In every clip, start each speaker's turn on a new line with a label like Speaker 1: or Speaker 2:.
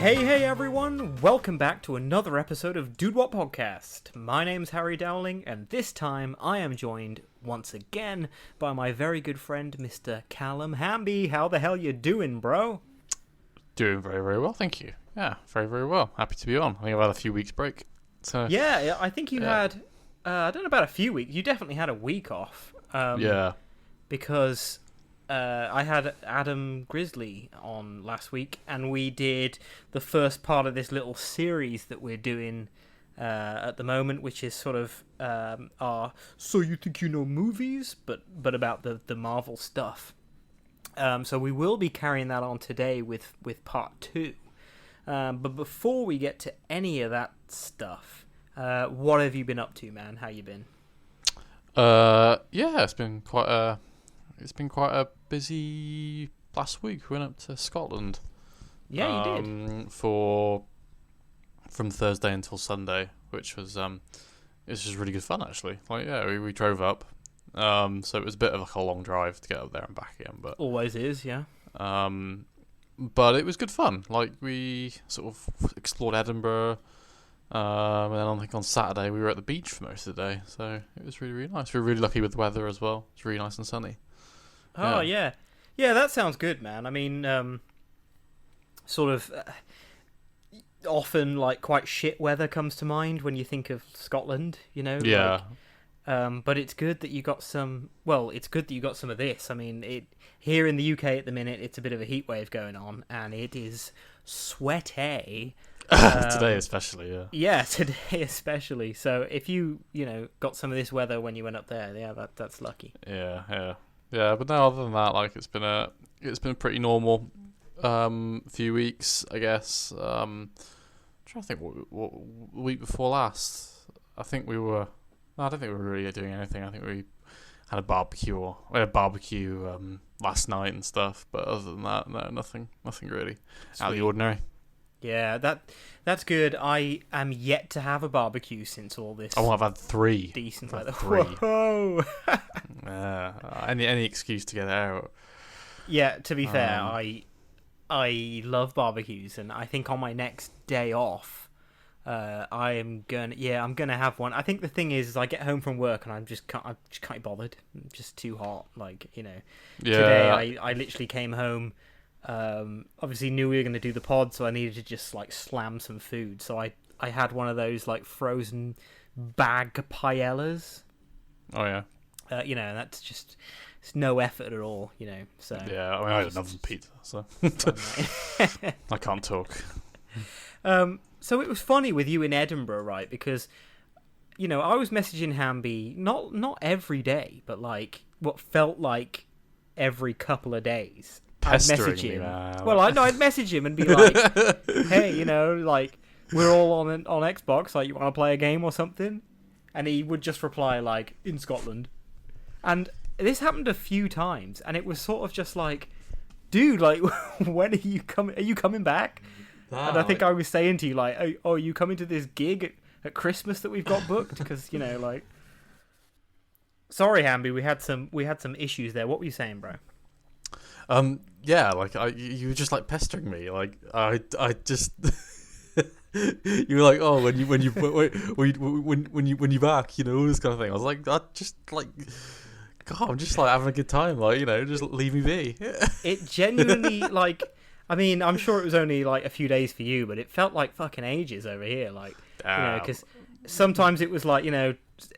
Speaker 1: Hey everyone, welcome back to another episode of DudeWutPodcast. My name's Harry Dowling, and this time I am joined once again by my very good friend Mr Callum Hamby. How the hell you doing, bro?
Speaker 2: Doing very, very well, thank you. Yeah, very, very well. Happy to be on. I think I've had a few weeks break. So
Speaker 1: yeah, I think you had, I don't know about a few weeks, you definitely had a week off. Because I had Adam Grizzly on last week, and we did the first part of this little series that we're doing at the moment, which is sort of our So You Think You Know Movies, but about the Marvel stuff. So we will be carrying that on today with part 2. But before we get to any of that stuff, what have you been up to, man? How you been?
Speaker 2: It's been quite a busy last week. We went up to Scotland.
Speaker 1: Yeah, you did.
Speaker 2: From Thursday until Sunday, which was really good fun actually. We drove up. So it was a bit of like a long drive to get up there and back again, but
Speaker 1: always is, yeah.
Speaker 2: But it was good fun. Like, we sort of explored Edinburgh. And then I think on Saturday we were at the beach for most of the day, so it was really, really nice. We were really lucky with the weather as well. It's really nice and sunny.
Speaker 1: Oh, yeah. Yeah, that sounds good, man. I mean, often, like, quite shit weather comes to mind when you think of Scotland, you know?
Speaker 2: Yeah.
Speaker 1: But it's good that you got some... Well, it's good that you got some of this. I mean, here in the UK at the minute, it's a bit of a heat wave going on, and it is sweaty.
Speaker 2: Today especially, yeah.
Speaker 1: Yeah, today especially. So if you got some of this weather when you went up there, yeah, that's lucky.
Speaker 2: Yeah. But no, other than that, like, it's been a pretty normal few weeks, I guess. I'm trying to think what the week before last. I don't think we were really doing anything. I think we had a barbecue last night and stuff. But other than that, no, nothing really out of the ordinary.
Speaker 1: Yeah, that's good. I am yet to have a barbecue since all this.
Speaker 2: Oh, I've had 3
Speaker 1: decent weather.
Speaker 2: 3.
Speaker 1: Whoa!
Speaker 2: Any excuse to get out.
Speaker 1: Yeah, to be fair, I love barbecues, and I think on my next day off, I'm gonna have one. I think the thing is I get home from work and I just can't be bothered. I'm just too hot. Like,
Speaker 2: Yeah.
Speaker 1: Today I literally came home. Obviously knew we were going to do the pod, so I needed to just like slam some food. So I had one of those like frozen bag paellas.
Speaker 2: Oh yeah.
Speaker 1: That's just, it's no effort at all. So
Speaker 2: yeah. I mean, I had an oven pizza, so I can't talk.
Speaker 1: So it was funny with you in Edinburgh, right? Because I was messaging Hamby not every day, but like what felt like every couple of days.
Speaker 2: Pestering
Speaker 1: I'd message him.
Speaker 2: Now.
Speaker 1: Well, I'd message him and be like, "Hey, like we're all on Xbox. Like, you want to play a game or something?" And he would just reply like, "In Scotland." And this happened a few times, and it was sort of just like, "Dude, like, when are you coming? Are you coming back?" And I think I was saying to you like, "Oh, are you coming to this gig at Christmas that we've got booked?" Because like, sorry, Hamby, we had some issues there. What were you saying, bro?
Speaker 2: Like you were just like pestering me. Like I just you were like, oh, when you back, all this kind of thing. I was like, I just like, God, I'm just like having a good time. Like, just leave me be.
Speaker 1: It genuinely, like, I mean, I'm sure it was only like a few days for you, but it felt like fucking ages over here. Like, because sometimes it was like,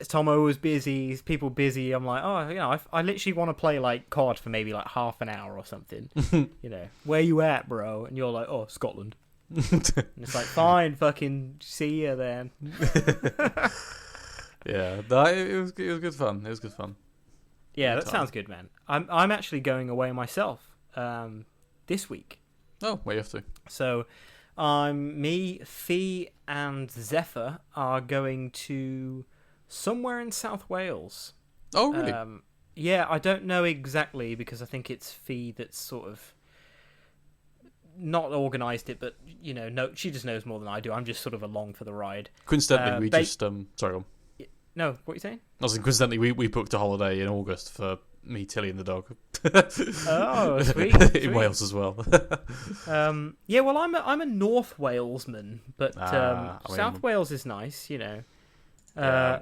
Speaker 1: Tomo was busy, people busy. I'm like, oh, I literally want to play like COD for maybe like half an hour or something. Where you at, bro? And you're like, oh, Scotland. And it's like, fine, fucking see ya then.
Speaker 2: Yeah, it was good fun. It was good fun.
Speaker 1: Yeah, that sounds good, man. I'm actually going away myself this week.
Speaker 2: Oh, where you have to? So,
Speaker 1: me, Fee, and Zephyr are going to somewhere in South Wales.
Speaker 2: Oh, really?
Speaker 1: Yeah, I don't know exactly because I think it's Fee that's sort of not organised it, but no, she just knows more than I do. I'm just sort of along for the ride.
Speaker 2: Coincidentally, we just sorry.
Speaker 1: No, what are you saying?
Speaker 2: I was saying, coincidentally, we booked a holiday in August for me, Tilly, and the dog.
Speaker 1: Oh, sweet.
Speaker 2: In Wales as well.
Speaker 1: Yeah, well, I'm a North Walesman, but South Wales is nice, you know.
Speaker 2: Yeah.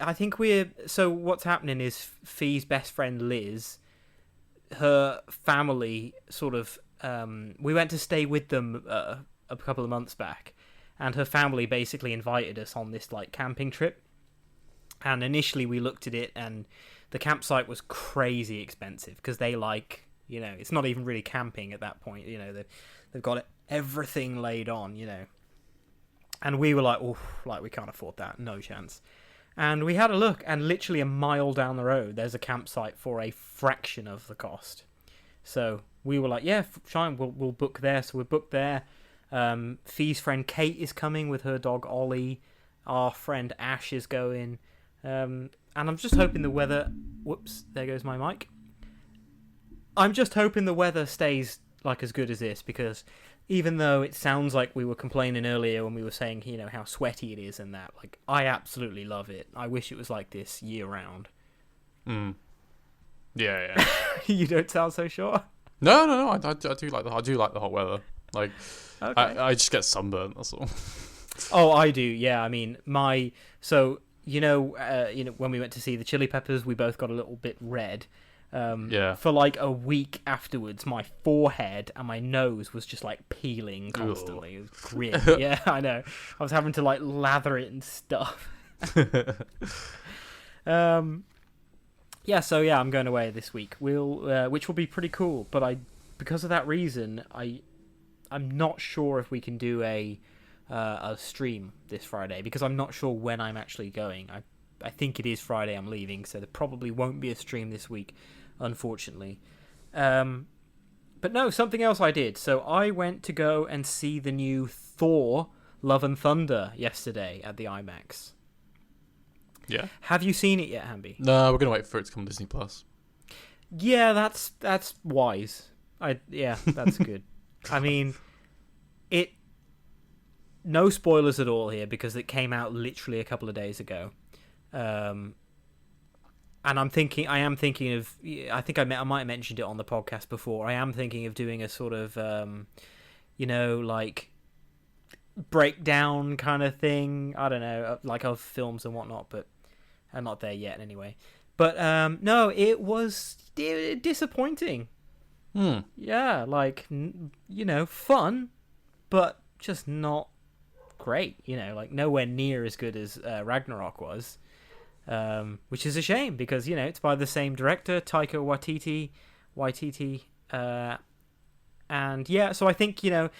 Speaker 1: I think so what's happening is Fee's best friend Liz, her family sort of, we went to stay with them a couple of months back, and her family basically invited us on this like camping trip. And initially we looked at it, and the campsite was crazy expensive because they like, you know, it's not even really camping at that point. You know, they've got everything laid on, you know. And we were like, oh, like we can't afford that, no chance. And we had a look, and literally a mile down the road, there's a campsite for a fraction of the cost. So we were like, yeah, fine, we'll book there. So we booked there. Fee's friend Kate is coming with her dog Ollie. Our friend Ash is going. And I'm just hoping the weather... Whoops, there goes my mic. I'm just hoping the weather stays like as good as this, because even though it sounds like we were complaining earlier when we were saying, you know, how sweaty it is and that, like, I absolutely love it. I wish it was like this year round.
Speaker 2: Yeah.
Speaker 1: You don't sound so sure.
Speaker 2: No. I do like the hot weather. Like,
Speaker 1: okay.
Speaker 2: I just get sunburnt. That's all.
Speaker 1: Oh, I do. Yeah, I mean, you know, when we went to see the Chili Peppers, we both got a little bit red. For like a week afterwards, my forehead and my nose was just like peeling constantly. It was grim. Yeah, I know. I was having to like lather it and stuff. Yeah, so yeah, I'm going away this week. Which will be pretty cool. But because of that reason, I'm not sure if we can do a stream this Friday, because I'm not sure when I'm actually going. I think it is Friday I'm leaving, so there probably won't be a stream this week, unfortunately. But no, something else I did. So I went to go and see the new Thor Love and Thunder yesterday at the IMAX.
Speaker 2: Yeah.
Speaker 1: Have you seen it yet, Hamby?
Speaker 2: No, we're gonna wait for it to come on Disney Plus.
Speaker 1: Yeah, that's wise. That's good. I mean, no spoilers at all here, because it came out literally a couple of days ago. And I am thinking of, I think I might have mentioned it on the podcast before. I am thinking of doing a sort of, like breakdown kind of thing. I don't know, like of films and whatnot, but I'm not there yet anyway. But no, it was disappointing. Yeah, like, you know, fun, but just not great. You know, like nowhere near as good as Ragnarok was. Which is a shame, because, you know, it's by the same director, Taika Waititi. And yeah, so I think, you know,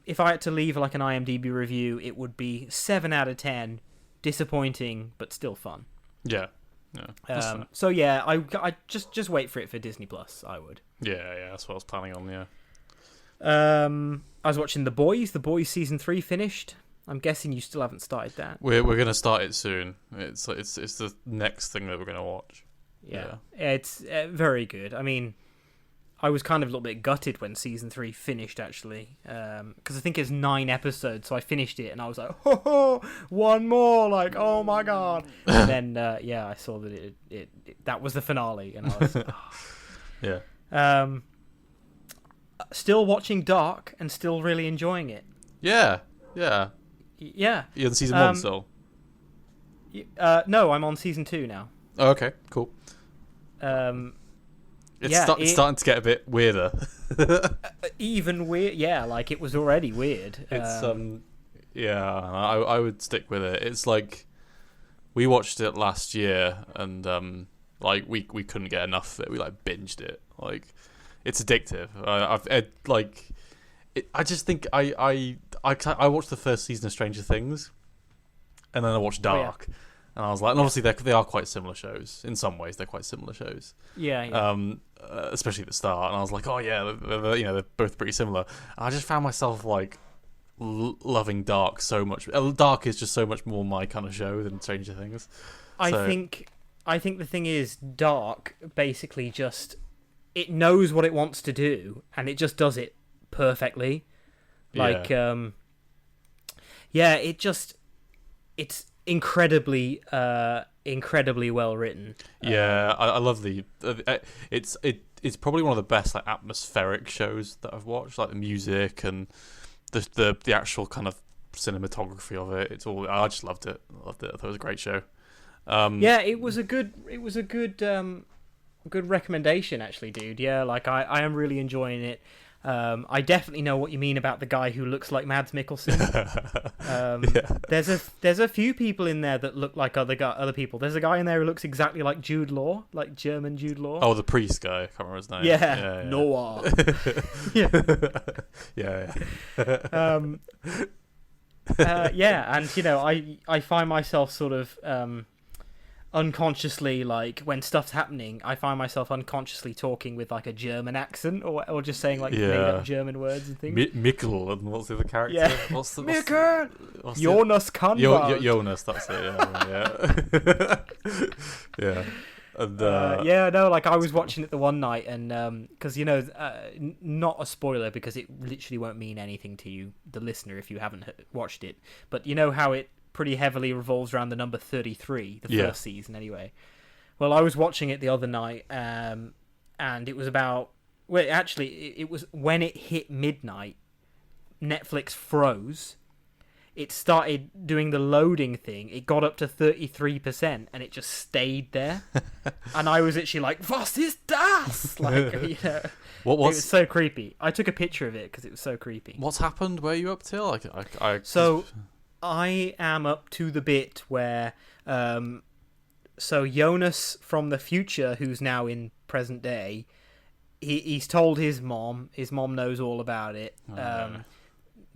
Speaker 1: if I had to leave like an IMDb review, it would be 7 out of 10. Disappointing, but still fun.
Speaker 2: Yeah.
Speaker 1: So yeah, I just wait for it for Disney Plus. I would.
Speaker 2: Yeah, that's what I was planning on. Yeah.
Speaker 1: I was watching The Boys. The Boys season 3 finished. I'm guessing you still haven't started that.
Speaker 2: We're gonna start it soon. It's the next thing that we're gonna watch.
Speaker 1: Yeah. It's very good. I mean, I was kind of a little bit gutted when season 3 finished, actually, because I think it's 9 episodes. So I finished it and I was like, oh, one more! Like, oh my god! And then I saw that it that was the finale, and I was
Speaker 2: yeah.
Speaker 1: Still watching Dark and still really enjoying it.
Speaker 2: Yeah.
Speaker 1: Yeah.
Speaker 2: You're in season 1 still?
Speaker 1: No, I'm on season 2 now.
Speaker 2: Oh, okay, cool. It's starting to get a bit weirder.
Speaker 1: Even weird, yeah. Like, it was already weird.
Speaker 2: It's I would stick with it. It's like we watched it last year, and like we couldn't get enough of it. We like binged it. Like, it's addictive. I just think I watched the first season of Stranger Things, and then I watched Dark, and I was like, and obviously they are quite similar shows in some ways. They're quite similar shows.
Speaker 1: Yeah.
Speaker 2: Especially at the start, and I was like, oh yeah, they're both pretty similar. And I just found myself like loving Dark so much. Dark is just so much more my kind of show than Stranger Things.
Speaker 1: I think the thing is, Dark basically just, it knows what it wants to do, and it just does it perfectly. Like, it's incredibly well written.
Speaker 2: Yeah, I love it's probably one of the best like atmospheric shows that I've watched. Like the music and the actual kind of cinematography of it. It's all, I just loved it. I thought it was a great show.
Speaker 1: Yeah, it was a good recommendation actually, dude. Yeah, like I am really enjoying it. I definitely know what you mean about the guy who looks like Mads Mikkelsen. There's a few people in there that look like other people. There's a guy in there who looks exactly like Jude Law, like German Jude Law.
Speaker 2: Oh, the priest guy. I can't remember his name.
Speaker 1: Yeah. Noah. And I find myself sort of unconsciously, like when stuff's happening, I find myself unconsciously talking with like a German accent or just saying like made up German words and things.
Speaker 2: Mikkel, and what's the other character?
Speaker 1: Yeah. Mikkel! Jonas Kanwald.
Speaker 2: Jonas, that's it. Yeah. And,
Speaker 1: like I was watching it the one night, and because not a spoiler because it literally won't mean anything to you, the listener, if you haven't watched it. But you know how it pretty heavily revolves around the number 33, the first season anyway. Well, I was watching it the other night, and it was about... Well, actually, it was when it hit midnight, Netflix froze. It started doing the loading thing. It got up to 33%, and it just stayed there. And I was actually like, "Was ist das?" Like, it was so creepy. I took a picture of it because it was so creepy.
Speaker 2: What's happened? Where are you up to?
Speaker 1: I am up to the bit where, Jonas from the future, who's now in present day, he's told his mom. His mom knows all about it.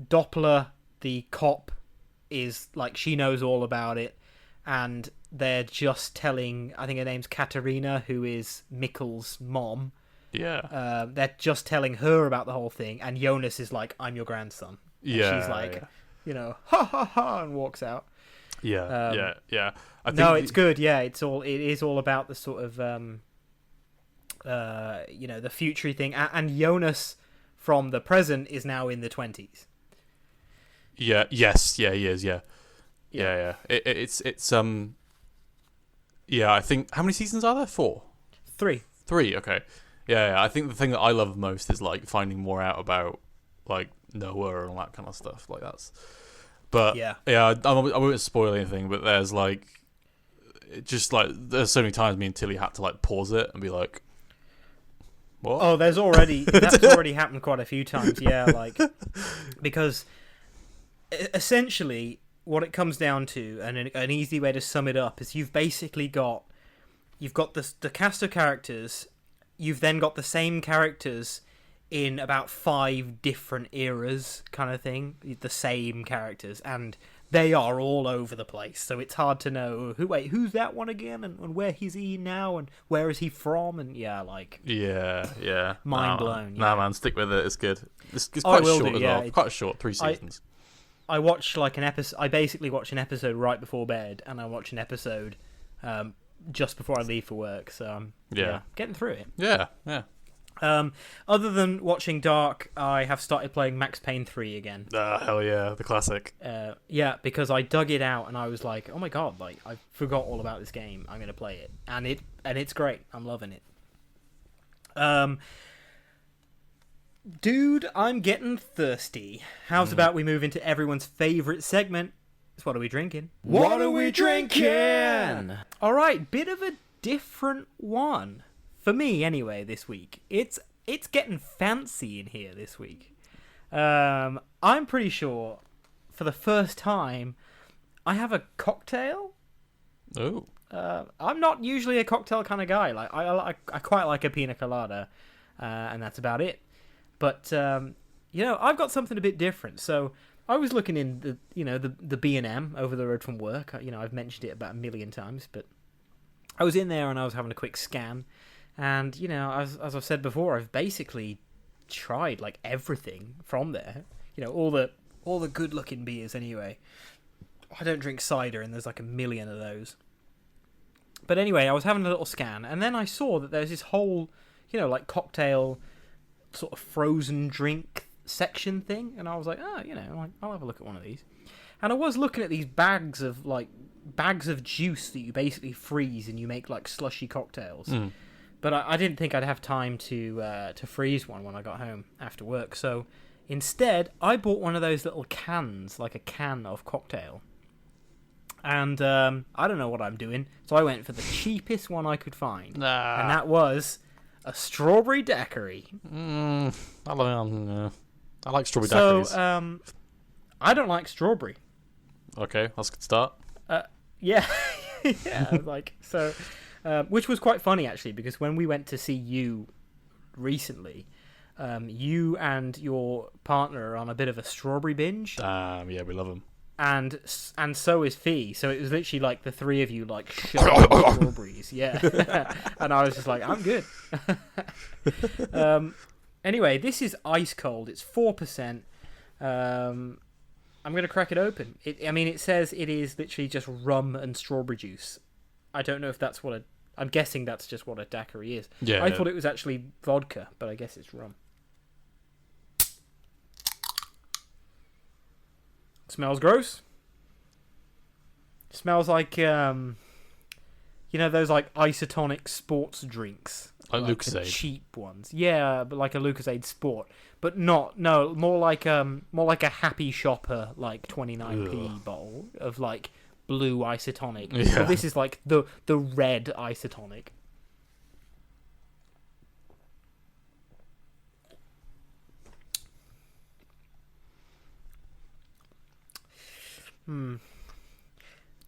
Speaker 1: Doppler, the cop, is like, she knows all about it, and they're just telling, I think her name's Katerina, who is Mikkel's mom.
Speaker 2: Yeah.
Speaker 1: They're just telling her about the whole thing, and Jonas is like, "I'm your grandson." And she's like, ha ha ha, and walks out.
Speaker 2: Yeah. I think
Speaker 1: it's good. Yeah, it is all about the sort of the future thing, and Jonas from the present is now in the 20s.
Speaker 2: Yeah. Yes. Yeah. He is. Yeah. It's I think, how many seasons are there? 4.
Speaker 1: 3.
Speaker 2: Okay. Yeah. I think the thing that I love most is like finding more out about like Noah and all that kind of stuff. Like that's. But I won't spoil anything. But there's like, just like there's so many times me and Tilly had to like pause it and be like, "What?"
Speaker 1: Oh, that's already happened quite a few times. Yeah, like because essentially what it comes down to, and an easy way to sum it up, is you've got the cast of characters. You've then got the same characters in about 5 different eras, kind of thing. The same characters, and they are all over the place. So it's hard to know who's that one again, and where is he now, and where is he from, and mind blown.
Speaker 2: Nah, man, stick with it. It's good. It's quite short as well. Quite short, 3 seasons.
Speaker 1: I watch like an episode. I basically watch an episode right before bed, and I watch an episode just before I leave for work. So I'm getting through it.
Speaker 2: Yeah.
Speaker 1: Other than watching Dark, I have started playing Max Payne 3 again.
Speaker 2: Hell yeah, the classic.
Speaker 1: Because I dug it out and I was like, oh my god, like I forgot all about this game. I'm gonna play it, and it's great. I'm loving it. Dude, I'm getting thirsty. How's about we move into everyone's favourite segment? It's What Are We Drinking?
Speaker 3: What are we drinking?
Speaker 1: Alright, bit of a different one. For me, anyway, this week. It's getting fancy in here this week. I'm pretty sure, for the first time, I have a cocktail.
Speaker 2: Oh.
Speaker 1: I'm not usually a cocktail kind of guy. Like I quite like a pina colada, and that's about it. But I've got something a bit different. So I was looking in the B&M over the road from work. I've mentioned it about 1 million times, but I was in there and I was having a quick scan. And, as I've said before, I've basically tried, like, everything from there. All the good-looking beers, anyway. I don't drink cider, and there's, like, 1 million of those. But anyway, I was having a little scan, and then I saw that there's this whole, cocktail, sort of frozen drink section thing. And I was like, I'll have a look at one of these. And I was looking at these bags of juice that you basically freeze and you make like slushy cocktails. But I didn't think I'd have time to freeze one when I got home after work. So instead, I bought one of those little cans, like a can of cocktail. And I don't know what I'm doing, so I went for the cheapest one I could find. And that was a strawberry daiquiri.
Speaker 2: I like strawberry daiquiris.
Speaker 1: So, I don't like strawberry.
Speaker 2: Okay, that's a good start.
Speaker 1: Yeah. Which was quite funny, actually, because when we went to see you recently, you and your partner are on a bit of a strawberry binge.
Speaker 2: Yeah, we love them.
Speaker 1: And so is Fee. So it was literally like the three of you like shoving strawberries. Yeah. And I was just like, I'm good. Anyway, this is ice cold. It's 4%. I'm going to crack it open. It says it is literally just rum and strawberry juice. I don't know if that's what I'm guessing that's just what a daiquiri is.
Speaker 2: Yeah.
Speaker 1: I thought it was actually vodka, but I guess it's rum. Smells gross. Smells like those like isotonic sports drinks,
Speaker 2: like
Speaker 1: the
Speaker 2: Lucozade,
Speaker 1: cheap ones. Yeah, but like a Lucozade Sport, but more like a Happy Shopper like 29p bottle of like blue isotonic.
Speaker 2: Yeah.
Speaker 1: Well, this is like the red isotonic.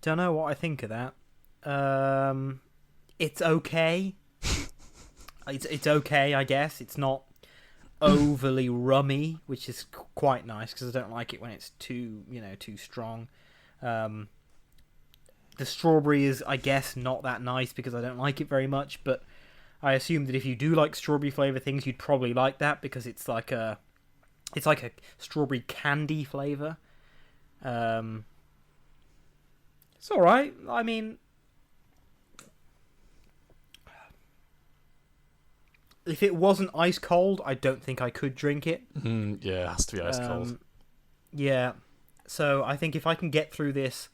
Speaker 1: Don't know what I think of that. It's okay. It's okay, I guess. It's not overly rummy, which is quite nice because I don't like it when it's too strong. The strawberry is, I guess, not that nice because I don't like it very much. But I assume that if you do like strawberry flavor things, you'd probably like that because it's like a strawberry candy flavor. It's all right. I mean, if it wasn't ice cold, I don't think I could drink it.
Speaker 2: Yeah, it has to be ice cold.
Speaker 1: Yeah. So I think if I can get through this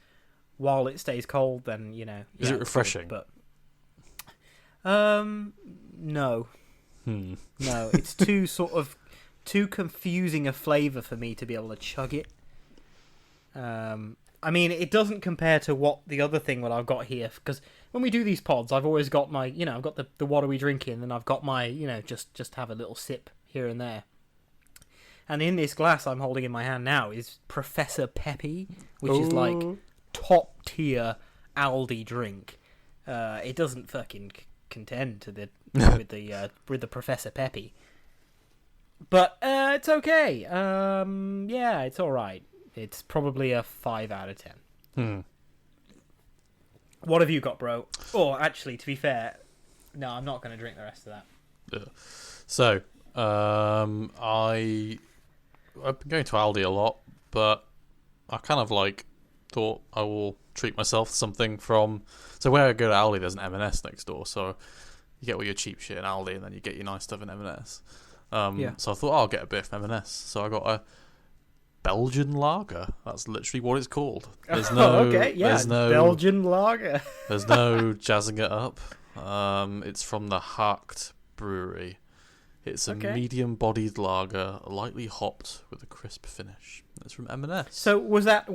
Speaker 1: while it stays cold, then
Speaker 2: Is it refreshing?
Speaker 1: But no, no, it's too confusing a flavor for me to be able to chug it. It doesn't compare to what I've got here, because when we do these pods, I've always got my, I've got the what are we drinking, and I've got my, just have a little sip here and there. And in this glass I'm holding in my hand now is Professor Peppy, which is like top tier Aldi drink. It doesn't fucking contend to with the Professor Peppy, but it's okay. Yeah, it's all right. It's probably a 5 out of 10. What have you got, bro? Or actually, to be fair, no, I'm not going to drink the rest of that.
Speaker 2: So, I've been going to Aldi a lot, but I kind of thought I will treat myself to something from. So where I go to Aldi, there's an M&S next door, so you get all your cheap shit in Aldi, and then you get your nice stuff in M&S. So I thought I'll get a bit from M&S. So I got a Belgian lager. That's literally what it's called. There's no
Speaker 1: Belgian lager.
Speaker 2: There's no jazzing it up. It's from the Harkt brewery. It's a medium-bodied lager, lightly hopped with a crisp finish. It's from M&S.
Speaker 1: So was that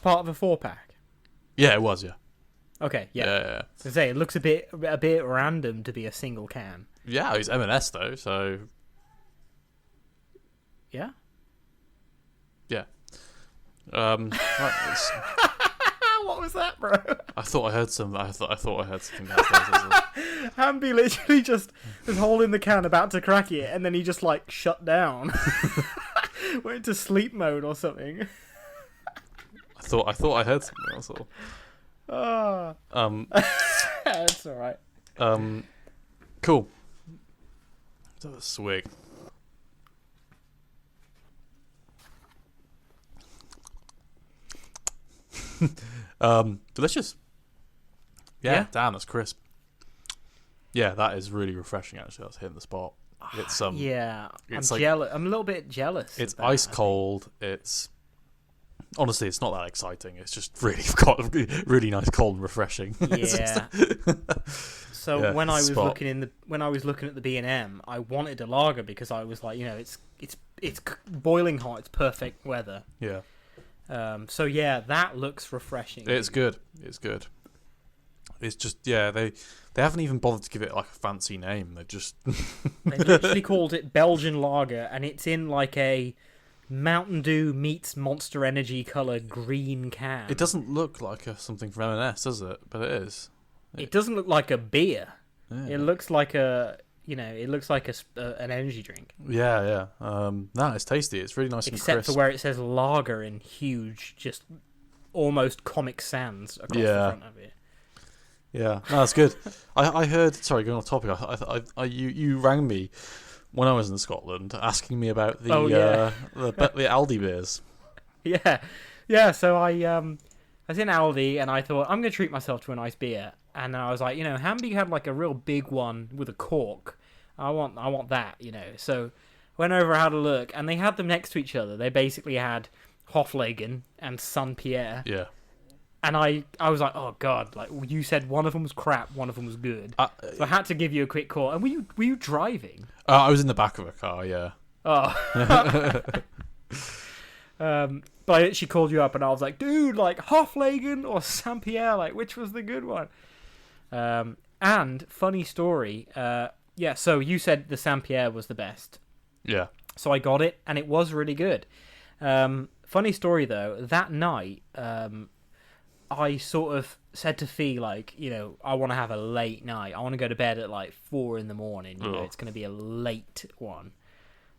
Speaker 1: part of a 4-pack?
Speaker 2: Yeah, it was. Yeah.
Speaker 1: Okay. Yeah.
Speaker 2: Yeah.
Speaker 1: So say it looks a bit random to be a single can.
Speaker 2: Yeah, it's M&S though, so.
Speaker 1: Yeah.
Speaker 2: Yeah.
Speaker 1: What was that, bro?
Speaker 2: I thought I heard something downstairs as well.
Speaker 1: Hamby literally just was holding the can about to crack it, and then he just shut down. Went into sleep mode or something.
Speaker 2: I thought I heard something else.
Speaker 1: That's all right.
Speaker 2: Cool. That was swig. Delicious. Yeah, damn, that's crisp. Yeah, that is really refreshing. Actually, that's hitting the spot. It's
Speaker 1: I'm jealous. I'm a little bit jealous.
Speaker 2: It's ice cold. It's Honestly, it's not that exciting. It's just really got really nice, cold, and refreshing.
Speaker 1: Yeah. So when I was looking at the B&M, I wanted a lager because I was like, it's boiling hot. It's perfect weather.
Speaker 2: Yeah.
Speaker 1: So yeah, that looks refreshing.
Speaker 2: It's good. It's good. It's just they haven't even bothered to give it like a fancy name. They just
Speaker 1: they literally called it Belgian Lager, and it's in like a Mountain Dew meets Monster Energy coloured green can.
Speaker 2: It doesn't look like something from M&S, does it? But it is.
Speaker 1: It doesn't look like a beer.
Speaker 2: Yeah.
Speaker 1: It looks like an energy drink.
Speaker 2: Yeah. No, it's tasty. It's really nice and crisp.
Speaker 1: Except for where it says lager in huge, just almost Comic Sans across the front of it.
Speaker 2: Yeah, no, that's good. I heard. Sorry, going off topic. You rang me when I was in Scotland, asking me about the Aldi beers.
Speaker 1: Yeah. So I was in Aldi and I thought I'm going to treat myself to a nice beer, and I was like, Hamby had like a real big one with a cork. I want that, So went over, had a look, and they had them next to each other. They basically had Hoflagen and Saint Pierre.
Speaker 2: Yeah.
Speaker 1: And I was like, oh god! Like you said, one of them was crap, one of them was good. So I had to give you a quick call. And were you driving?
Speaker 2: I was in the back of a car. Yeah.
Speaker 1: Oh. But I actually called you up, and I was like, dude, like Hoflagen or Saint Pierre, like which was the good one? And funny story. So you said the Saint Pierre was the best.
Speaker 2: Yeah.
Speaker 1: So I got it, and it was really good. Funny story though. That night, I sort of said to Fee, like, I want to have a late night. I want to go to bed at like 4 a.m. It's going to be a late one.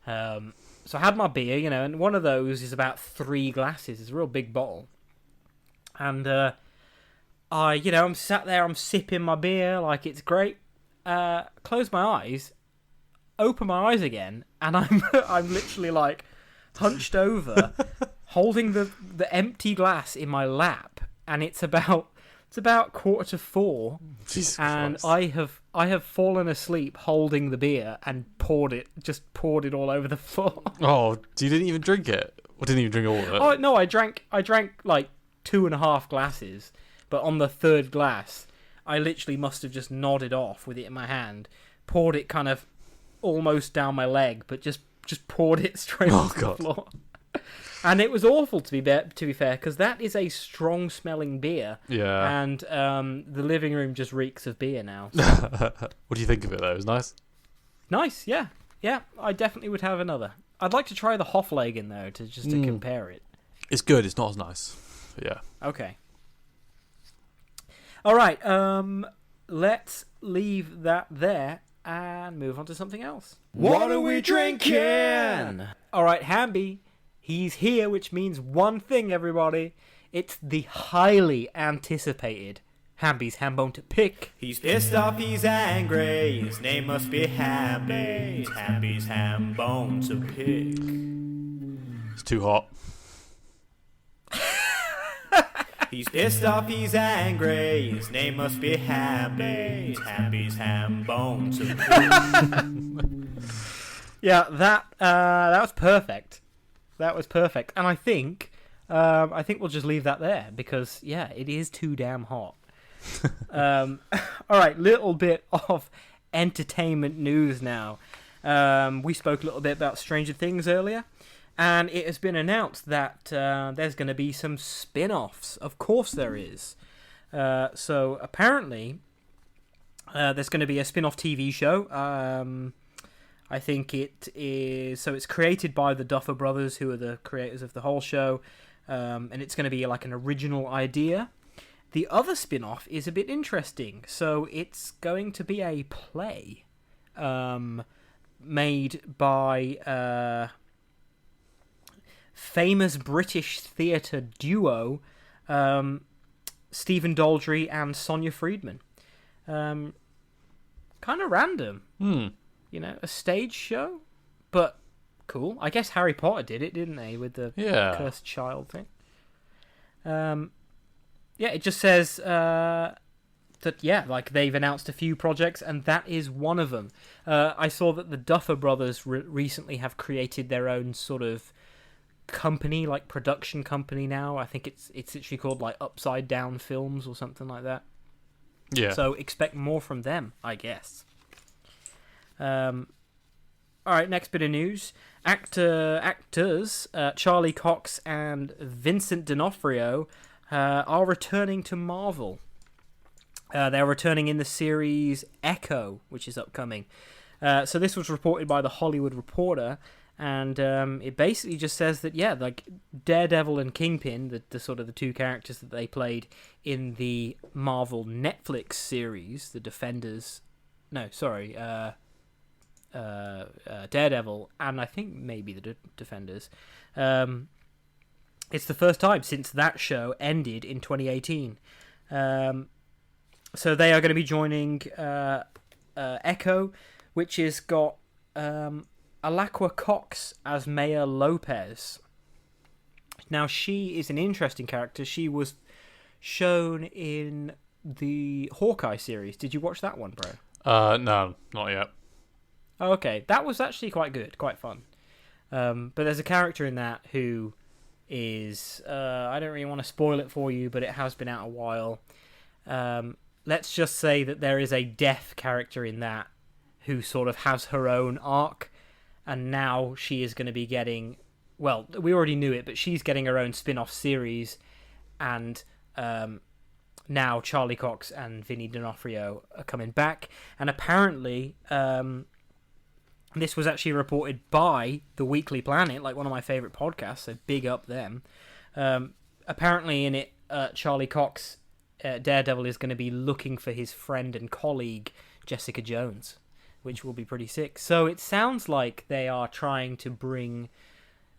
Speaker 1: So I had my beer, and one of those is about 3 glasses. It's a real big bottle. And I'm sat there, I'm sipping my beer, like it's great. Close my eyes, open my eyes again, and I'm literally like hunched over, holding the empty glass in my lap. And it's about 4:45,
Speaker 2: Jesus
Speaker 1: and
Speaker 2: Christ.
Speaker 1: I have fallen asleep holding the beer and poured it all over the floor.
Speaker 2: Oh, you didn't even drink it? Or didn't even drink all of it?
Speaker 1: Oh no, I drank like 2.5 glasses, but on the 3rd glass, I literally must have just nodded off with it in my hand, poured it kind of almost down my leg, but just poured it straight onto the floor. And it was awful, to be fair, because that is a strong-smelling beer.
Speaker 2: Yeah.
Speaker 1: And the living room just reeks of beer now. So.
Speaker 2: What do you think of it, though? It was nice?
Speaker 1: Nice, yeah. Yeah, I definitely would have another. I'd like to try the Hoflagen, though, to compare it.
Speaker 2: It's good. It's not as nice. But yeah.
Speaker 1: Okay. All right, let's leave that there and move on to something else.
Speaker 3: What are we drinking?
Speaker 1: All right, Hamby. He's here, which means one thing, everybody. It's the highly anticipated Hamby's Hambone to Pick.
Speaker 3: He's pissed off, he's angry, his name must be Hamby. It's Hamby's Hambone to Pick.
Speaker 2: It's too hot.
Speaker 3: He's pissed off, he's angry, his name must be Hamby. It's Hamby's Hambone to Pick.
Speaker 1: Yeah, that was perfect. That was perfect. And I think we'll just leave that there because, yeah, it is too damn hot. All right, little bit of entertainment news now. We spoke a little bit about Stranger Things earlier, and it has been announced that there's going to be some spin-offs. Of course there is. So apparently there's going to be a spin-off TV show. I think it is... So it's created by the Duffer Brothers, who are the creators of the whole show. And it's going to be like an original idea. The other spin-off is a bit interesting. So it's going to be a play made by famous British theatre duo Stephen Daldry and Sonia Friedman. Kind of random. A stage show, but cool. I guess Harry Potter did it, didn't they, with the cursed child thing? It just says that, like they've announced a few projects, and that is one of them. I saw that the Duffer Brothers recently have created their own sort of company, like production company now. I think it's actually called like Upside Down Films or something like that.
Speaker 2: Yeah.
Speaker 1: So expect more from them, I guess. All right, next bit of news. Actors Charlie Cox and Vincent D'Onofrio are returning to Marvel. They're returning in the series Echo, which is upcoming. So this was reported by The Hollywood Reporter, and it basically just says that, yeah, like Daredevil and Kingpin, the sort of the two characters that they played in the Marvel Netflix series, the Defenders... No, sorry, Daredevil, and I think maybe the Defenders. It's the first time since that show ended in 2018. So they are going to be joining Echo, which has got Alaqua Cox as Maya Lopez. Now, she is an interesting character. She was shown in the Hawkeye series. Did you watch that one, bro?
Speaker 2: No, not yet.
Speaker 1: Oh, okay, that was actually quite good, quite fun. But there's a character in that who is... I don't really want to spoil it for you, but it has been out a while. Let's just say that there is a deaf character in that who sort of has her own arc, and now she is going to be getting... Well, we already knew it, but she's getting her own spin-off series, and now Charlie Cox and Vinny D'Onofrio are coming back, and apparently... this was actually reported by The Weekly Planet, like one of my favourite podcasts, so big up them. Apparently in it, Charlie Cox, Daredevil, is going to be looking for his friend and colleague, Jessica Jones, which will be pretty sick. So it sounds like they are trying to bring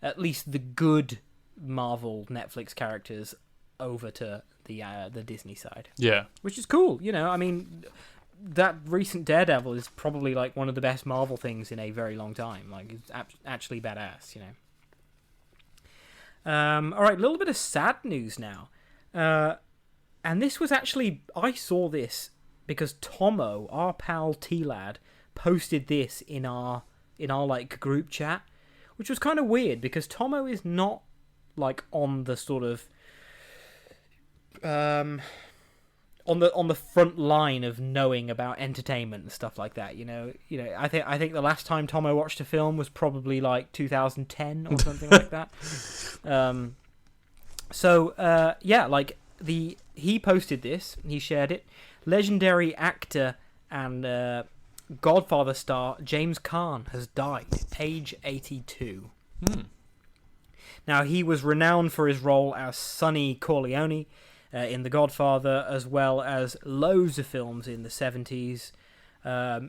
Speaker 1: at least the good Marvel Netflix characters over to the Disney side.
Speaker 2: Yeah.
Speaker 1: Which is cool, you know, I mean... That recent Daredevil is probably like one of the best Marvel things in a very long time. Like, it's actually badass, you know. All right, a little bit of sad news now. And this was actually... I saw this because Tomo, our pal T-Lad, posted this in our like group chat, which was kind of weird because Tomo is not like on the sort of... on the front line of knowing about entertainment and stuff like that, you know. I think the last time Tomo watched a film was probably like 2010 or something like that. Yeah, like he posted this, he shared it. Legendary actor and Godfather star James Caan has died, age 82. Now, he was renowned for his role as Sonny Corleone in The Godfather, as well as loads of films in the 70s.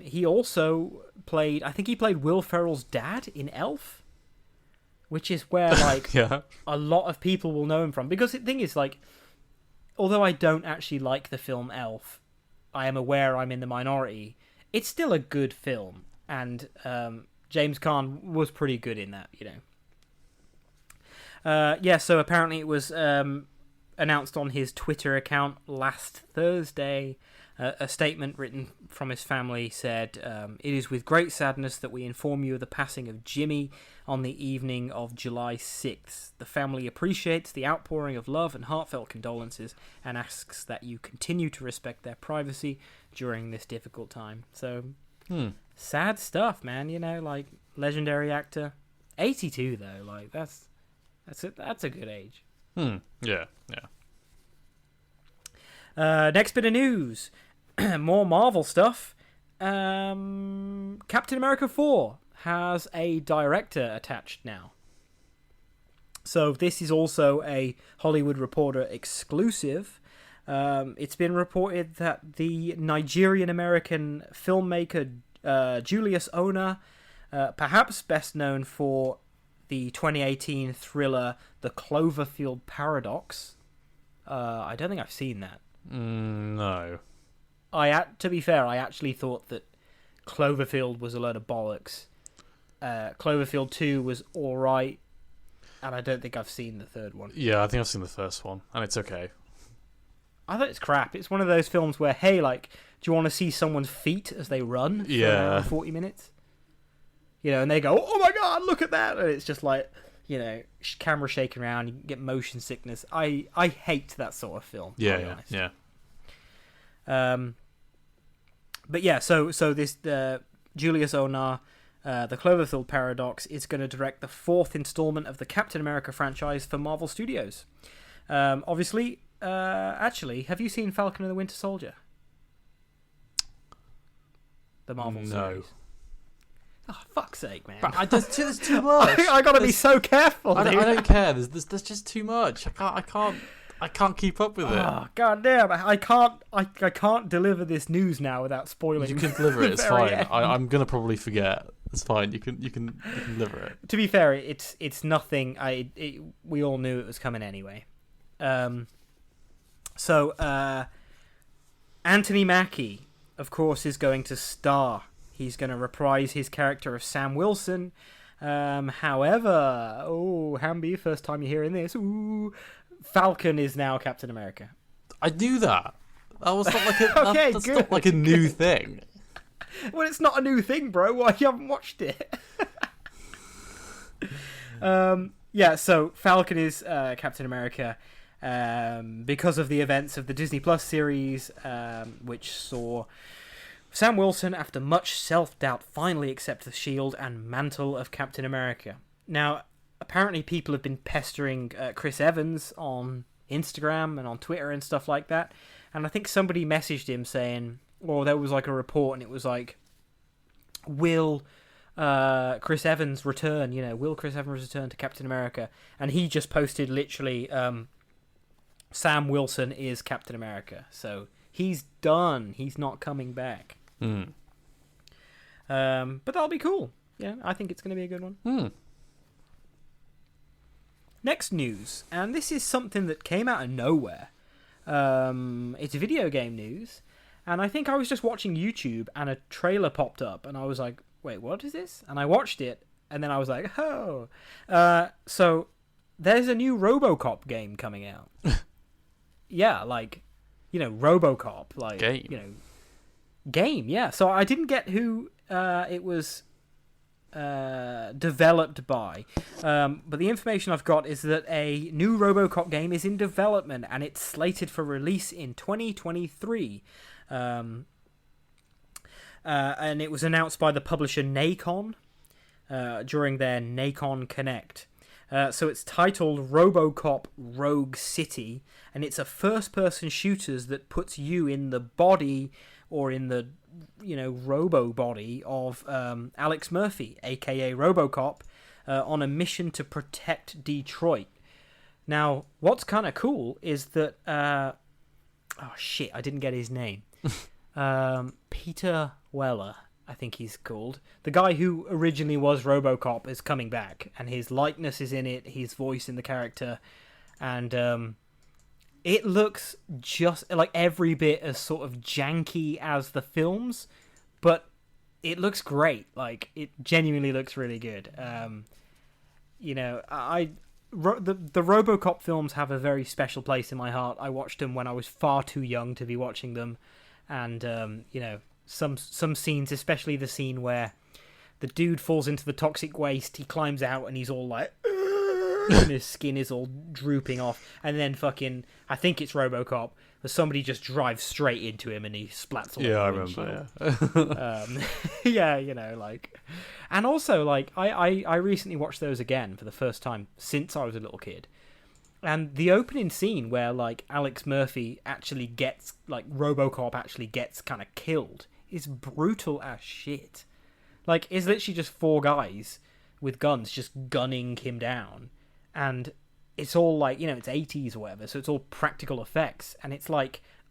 Speaker 1: He also played... I think he played Will Ferrell's dad in Elf, which is where, like, a lot of people will know him from. Because the thing is, like, although I don't actually like the film Elf, I am aware I'm in the minority. It's still a good film, and James Caan was pretty good in that, you know. So apparently it was... announced on his Twitter account last Thursday. A statement written from his family said, "It is with great sadness that we inform you of the passing of Jimmy on the evening of July 6th. The family appreciates the outpouring of love and heartfelt condolences and asks that you continue to respect their privacy during this difficult time." So, sad stuff, man. You know, like, legendary actor. 82, though. Like, that's a good age.
Speaker 2: Yeah.
Speaker 1: Next bit of news. More Marvel stuff. Captain America 4 has a director attached now. So this is also a Hollywood Reporter exclusive. It's been reported that the Nigerian-American filmmaker Julius Ona, perhaps best known for the 2018 thriller The Cloverfield Paradox. I don't think I've seen that.
Speaker 2: No.
Speaker 1: To be fair, I actually thought that Cloverfield was a load of bollocks. Cloverfield 2 was alright, and I don't think I've seen the third one.
Speaker 2: Yeah, I think I've seen the first one, and it's okay.
Speaker 1: I thought it's crap. It's one of those films where, hey, like, do you want to see someone's feet as they run for 40 minutes? You know, and they go, oh my god, look at that! And it's just like, camera shaking around, you get motion sickness. I hate that sort of film.
Speaker 2: Yeah.
Speaker 1: But yeah, so this Julius Onah, the Cloverfield Paradox, is going to direct the 4th installment of the Captain America franchise for Marvel Studios. Obviously, actually, have you seen Falcon and the Winter Soldier? The Marvel series. Oh, fuck's sake, man!
Speaker 2: But there's too much.
Speaker 1: I gotta be so careful.
Speaker 2: I don't care. There's just too much. I can't keep up with it.
Speaker 1: Oh, god damn! I can't deliver this news now without spoiling.
Speaker 2: You can deliver it. It's fine. I'm gonna probably forget. It's fine. You can deliver it.
Speaker 1: To be fair, it's nothing. We all knew it was coming anyway. So Anthony Mackie, of course, is going to star. He's going to reprise his character of Sam Wilson. However, Hamby, first time you're hearing this, Falcon is now Captain America.
Speaker 2: I knew that. That was not like a that's
Speaker 1: good,
Speaker 2: not like a new thing.
Speaker 1: Well, it's not a new thing, bro. Why you haven't watched it? Yeah, so Falcon is Captain America because of the events of the Disney Plus series, which saw Sam Wilson, after much self-doubt, finally accept the shield and mantle of Captain America. Now, apparently people have been pestering Chris Evans on Instagram and on Twitter and stuff like that, and I think somebody messaged him saying, or there was like a report, and it was like, will Chris Evans return? Will Chris Evans return to Captain America? And he just posted literally, Sam Wilson is Captain America. So he's done. He's not coming back. But that'll be cool. Yeah, I think it's going to be a good one. Next news, and this is something that came out of nowhere. It's video game news, and I think I was just watching YouTube and a trailer popped up, and I was like, wait, what is this? And I watched it, and then I was like, oh. So there's a new Robocop game coming out. Yeah, like, Robocop. Like,
Speaker 2: game.
Speaker 1: Game, yeah. So I didn't get who it was developed by, but the information I've got is that a new Robocop game is in development and it's slated for release in 2023. And it was announced by the publisher Nacon during their Nacon Connect. So it's titled Robocop Rogue City, and it's a first-person shooters that puts you in the body or in the, robo body of Alex Murphy, aka Robocop, on a mission to protect Detroit. Now, what's kind of cool is that... I didn't get his name. Peter Weller, I think he's called. The guy who originally was Robocop is coming back, and his likeness is in it, his voice in the character, and it looks just like every bit as sort of janky as the films, but it looks great. Like, it genuinely looks really good. The Robocop films have a very special place in my heart. I watched them when I was far too young to be watching them, and some scenes, especially the scene where the dude falls into the toxic waste, he climbs out and he's all like, and his skin is all drooping off, and then fucking, I think it's Robocop, but somebody just drives straight into him and he splats all over.
Speaker 2: I remember.
Speaker 1: Yeah. And also, I recently watched those again for the first time since I was a little kid, and the opening scene where Alex Murphy actually gets, Robocop actually gets kind of killed is brutal as shit. It's literally just 4 guys with guns just gunning him down, and it's all it's 80s or whatever, so it's all practical effects, and it's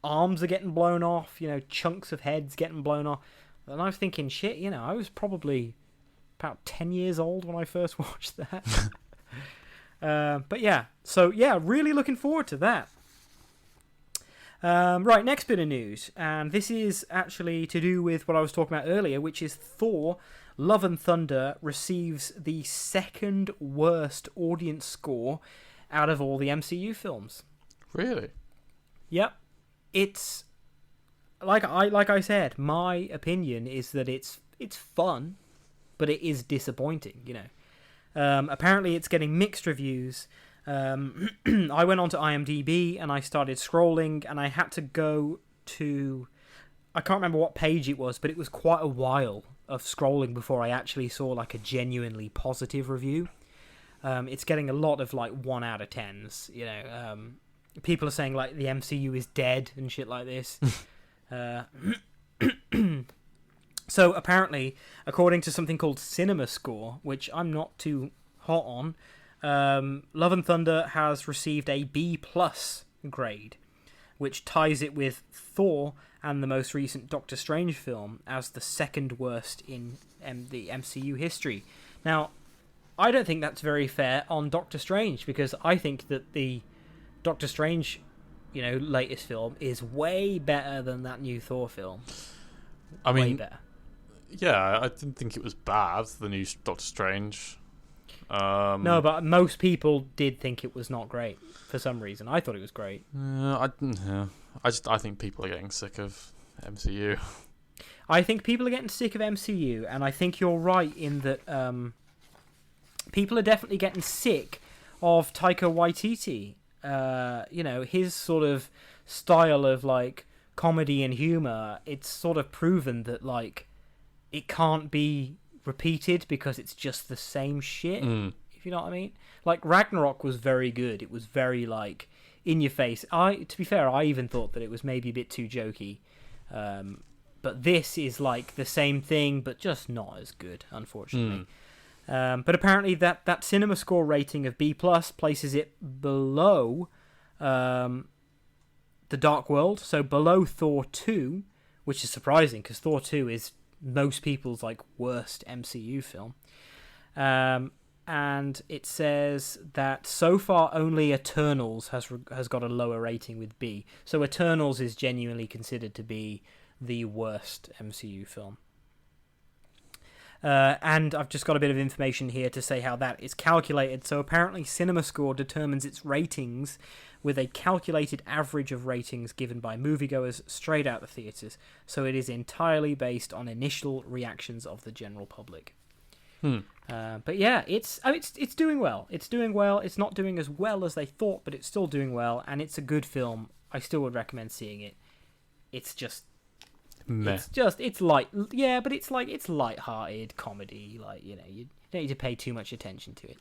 Speaker 1: arms are getting blown off, chunks of heads getting blown off, and I was thinking, shit, I was probably about 10 years old when I first watched that. But yeah, so yeah, really looking forward to that. Right, next bit of news, and this is actually to do with what I was talking about earlier, which is Thor Love and Thunder receives the second worst audience score out of all the MCU films.
Speaker 2: Really?
Speaker 1: Yep. It's like I said, my opinion is that it's fun, but it is disappointing, Apparently, it's getting mixed reviews. I went onto IMDb and I started scrolling, and I had to go to... I can't remember what page it was, but it was quite a while of scrolling before I actually saw like a genuinely positive review. It's getting a lot of like 1 out of 10s, you know. People are saying like the MCU is dead and shit like this. So apparently, according to something called Cinema Score, which I'm not too hot on, Love and Thunder has received a B+ grade, which ties it with Thor and the most recent Doctor Strange film as the second worst in the MCU history. Now, I don't think that's very fair on Doctor Strange, because I think that the Doctor Strange, you know, latest film is way better than that new Thor film.
Speaker 2: I mean,
Speaker 1: way better.
Speaker 2: Yeah, I didn't think it was bad, the new Doctor Strange.
Speaker 1: No, but most people did think it was not great for some reason. I thought it was great.
Speaker 2: I think people are getting sick of MCU.
Speaker 1: I think people are getting sick of MCU, and I think you're right in that people are definitely getting sick of Taika Waititi. You know, his sort of style of like comedy and humor. It's sort of proven that like it can't be repeated because it's just the same shit, if you know what I mean. Like Ragnarok was very good. It was very like in your face. To be fair, I even thought that it was maybe a bit too jokey, but this is like the same thing but just not as good, unfortunately. But apparently that Cinema Score rating of B+ places it below The Dark World, so below Thor 2, which is surprising because Thor 2 is most people's like worst MCU film. And it says that so far only Eternals has got a lower rating with B. So Eternals is genuinely considered to be the worst MCU film. And I've just got a bit of information here to say how that is calculated. So apparently Cinema Score determines its ratings with a calculated average of ratings given by moviegoers straight out the theatres. So it is entirely based on initial reactions of the general public. But yeah, it's doing well. It's doing well. It's not doing as well as they thought, but it's still doing well, and it's a good film. I still would recommend seeing it. It's just...
Speaker 2: Meh.
Speaker 1: It's light, yeah, but it's light-hearted comedy. Like, you know, you don't need to pay too much attention to it.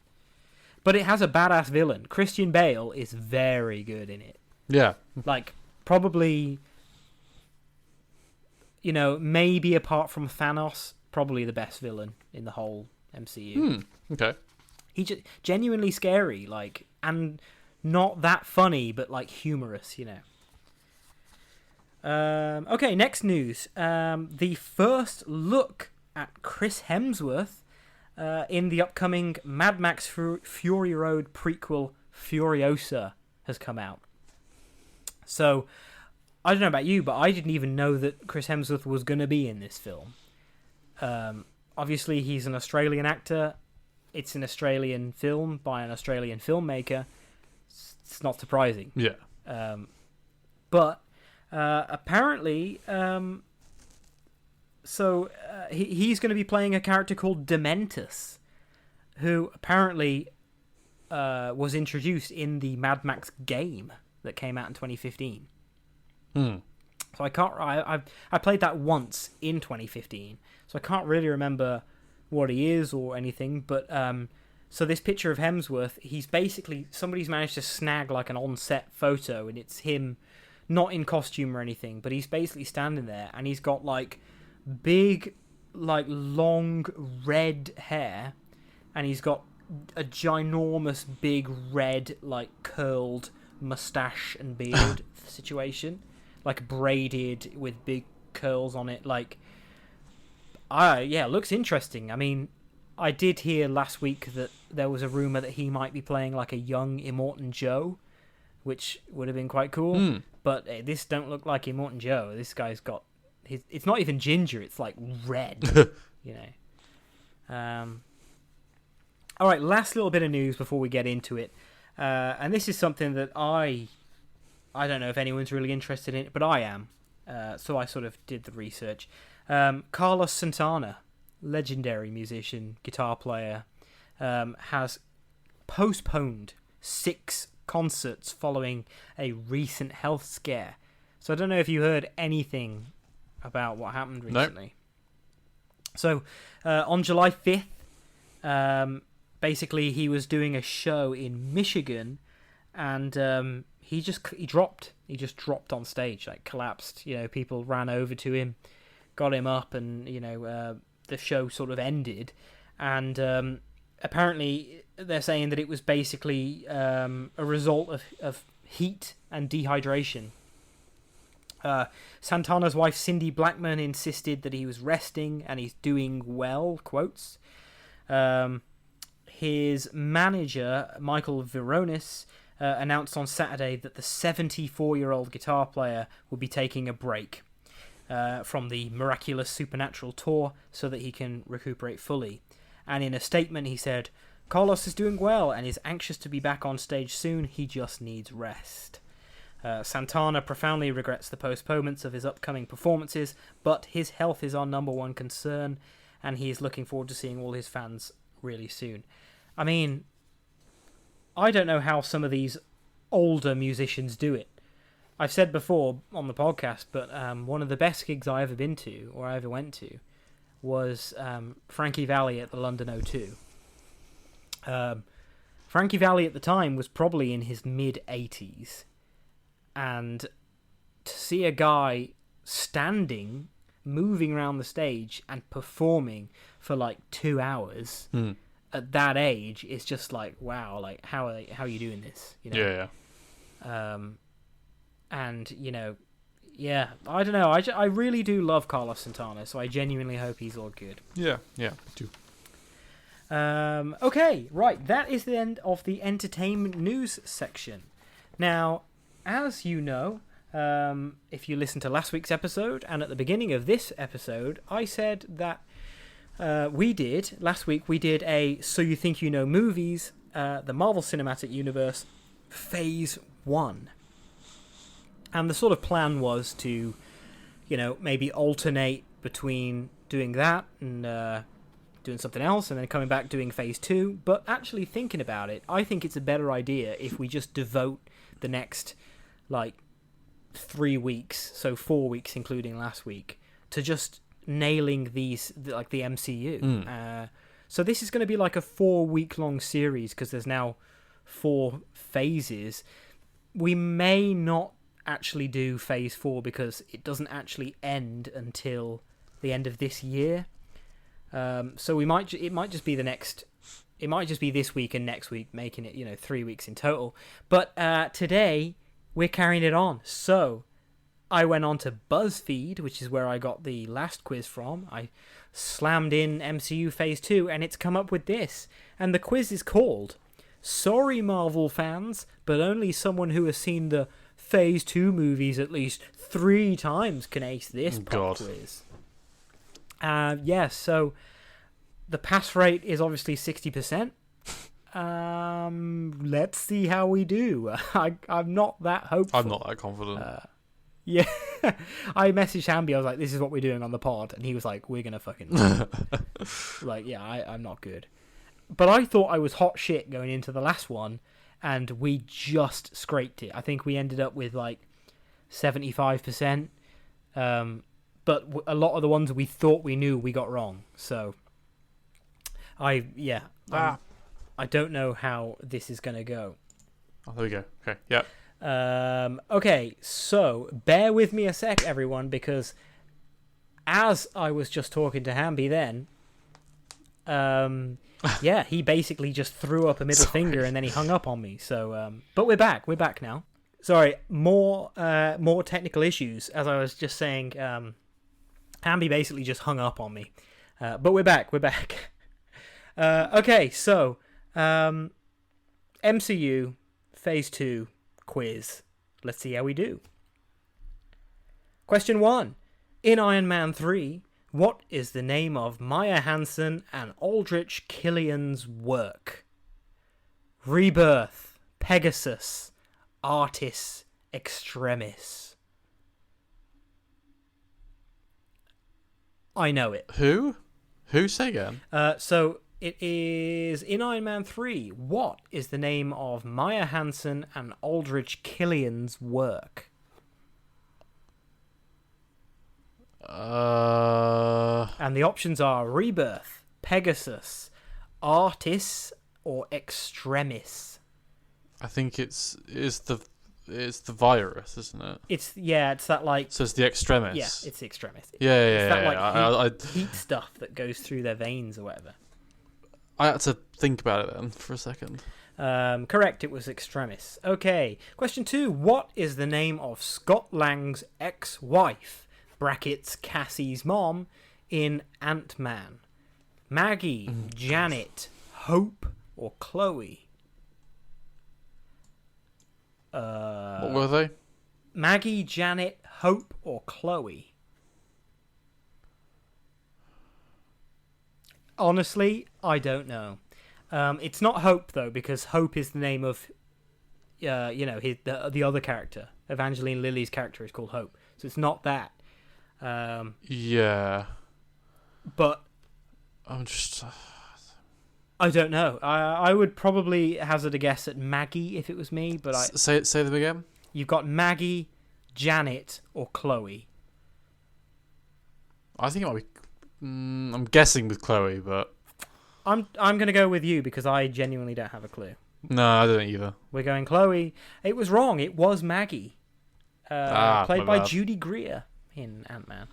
Speaker 1: But it has a badass villain. Christian Bale is very good in it.
Speaker 2: Yeah.
Speaker 1: Like, probably, you know, maybe apart from Thanos, probably the best villain in the whole MCU.
Speaker 2: Okay.
Speaker 1: He's just genuinely scary, like, and not that funny, but like humorous, you know. Okay, next news. The first look at Chris Hemsworth in the upcoming Mad Max Fury Road prequel Furiosa has come out. So, I don't know about you, but I didn't even know that Chris Hemsworth was going to be in this film. Obviously, he's an Australian actor. It's an Australian film by an Australian filmmaker. It's not surprising.
Speaker 2: Yeah.
Speaker 1: But... apparently, he's going to be playing a character called Dementus, who apparently was introduced in the Mad Max game that came out in 2015. So I played that once in 2015, so I can't really remember what he is or anything. But so this picture of Hemsworth, he's basically somebody's managed to snag like an on-set photo, and it's him. Not in costume or anything, but he's basically standing there, and he's got like big, like long red hair, and he's got a ginormous big red like curled mustache and beard situation, like braided with big curls on it. Like, looks interesting. I mean, I did hear last week that there was a rumor that he might be playing like a young Immortan Joe, which would have been quite cool. But this don't look like Immortan Joe. This guy's got it's not even ginger. It's like red, you know. All right, last little bit of news before we get into it, and this is something that I don't know if anyone's really interested in it, but I am. So I sort of did the research. Carlos Santana, legendary musician, guitar player, has postponed 6 concerts following a recent health scare. So I don't know if you heard anything about what happened recently.
Speaker 2: Nope.
Speaker 1: So on July 5th, basically he was doing a show in Michigan, and he just dropped on stage, like collapsed. People ran over to him, got him up, and the show sort of ended. And apparently they're saying that it was basically a result of heat and dehydration. Santana's wife Cindy Blackman insisted that he was resting and he's doing well, quotes. His manager, Michael Veronis, announced on Saturday that the 74-year-old guitar player would be taking a break from the Miraculous Supernatural tour so that he can recuperate fully. And in a statement he said, "Carlos is doing well and is anxious to be back on stage soon. He just needs rest." Santana profoundly regrets the postponements of his upcoming performances, but his health is our number one concern, and he is looking forward to seeing all his fans really soon. I mean, I don't know how some of these older musicians do it. I've said before on the podcast, but one of the best gigs I ever went to, was Frankie Valli at the London O2. Frankie Valli at the time was probably in his mid-80s. And to see a guy standing, moving around the stage and performing for like 2 hours at that age is just like, wow, like how are you doing this?
Speaker 2: Yeah.
Speaker 1: And yeah, I don't know. I really do love Carlos Santana, so I genuinely hope he's all good.
Speaker 2: Yeah, me too.
Speaker 1: Okay, right. That is the end of the entertainment news section. Now, as you know, if you listened to last week's episode and at the beginning of this episode, I said that last week we did a So You Think You Know Movies, the Marvel Cinematic Universe, Phase 1. And the sort of plan was to, maybe alternate between doing that and doing something else and then coming back doing Phase 2. But actually thinking about it, I think it's a better idea if we just devote the next 3 weeks, so 4 weeks including last week, to just nailing these, the MCU. So this is going to be like a 4-week long series because there's now 4 phases. We may not actually do Phase 4 because it doesn't actually end until the end of this year. So it might just be it might just be this week and next week, making it 3 weeks in total. But today we're carrying it on. So I went on to BuzzFeed, which is where I got the last quiz from. I slammed in MCU Phase 2 and it's come up with this. And the quiz is called "Sorry Marvel fans, but only someone who has seen the Phase 2 movies at least 3 times can ace this pop quiz." So the pass rate is obviously 60%. Let's see how we do. I'm not that hopeful.
Speaker 2: I'm not that confident.
Speaker 1: Yeah. I messaged Hamby. I was like, "This is what we're doing on the pod," and he was like, "We're gonna fucking..." I'm not good. But I thought I was hot shit going into the last one, and we just scraped it. I think we ended up with 75%. But a lot of the ones we thought we knew, we got wrong. So I don't know how this is going to go.
Speaker 2: Oh, there we go. Okay, yeah.
Speaker 1: Okay, so bear with me a sec, everyone, because as I was just talking to Hamby then, he basically just threw up a middle finger and then he hung up on me. So, but we're back now. Sorry, more technical issues. As I was just saying, Hamby basically just hung up on me. But we're back. Okay, so MCU Phase 2 quiz. Let's see how we do. Question 1. In Iron Man 3, what is the name of Maya Hansen and Aldrich Killian's work? Rebirth, Pegasus, Artis Extremis. I know it.
Speaker 2: Who? Say again.
Speaker 1: So It is in Iron Man 3. What is the name of Maya Hansen and Aldrich Killian's work? And the options are Rebirth, Pegasus, Artis, or Extremis.
Speaker 2: I think it's the virus, isn't it?
Speaker 1: It's that like.
Speaker 2: So it's the Extremis.
Speaker 1: Yeah, it's the Extremis.
Speaker 2: Yeah.
Speaker 1: It's that like
Speaker 2: I
Speaker 1: heat stuff that goes through their veins or whatever.
Speaker 2: I had to think about it then for a second.
Speaker 1: Correct, it was Extremis. Okay, question 2. What is the name of Scott Lang's ex-wife, brackets Cassie's mom, in Ant-Man? Maggie, Janet, Hope, or Chloe?
Speaker 2: What were they?
Speaker 1: Maggie, Janet, Hope, or Chloe? Honestly, I don't know. It's not Hope though, because Hope is the name of, the other character. Evangeline Lilly's character is called Hope, so it's not that.
Speaker 2: Yeah.
Speaker 1: But
Speaker 2: I'm just.
Speaker 1: I don't know. I would probably hazard a guess at Maggie if it was me, but
Speaker 2: say them again.
Speaker 1: You've got Maggie, Janet, or Chloe.
Speaker 2: I think it might be. I'm guessing with Chloe, but
Speaker 1: I'm going to go with you because I genuinely don't have a clue.
Speaker 2: No, I don't either.
Speaker 1: We're going Chloe. It was wrong. It was Maggie, played by Judy Greer in Ant-Man.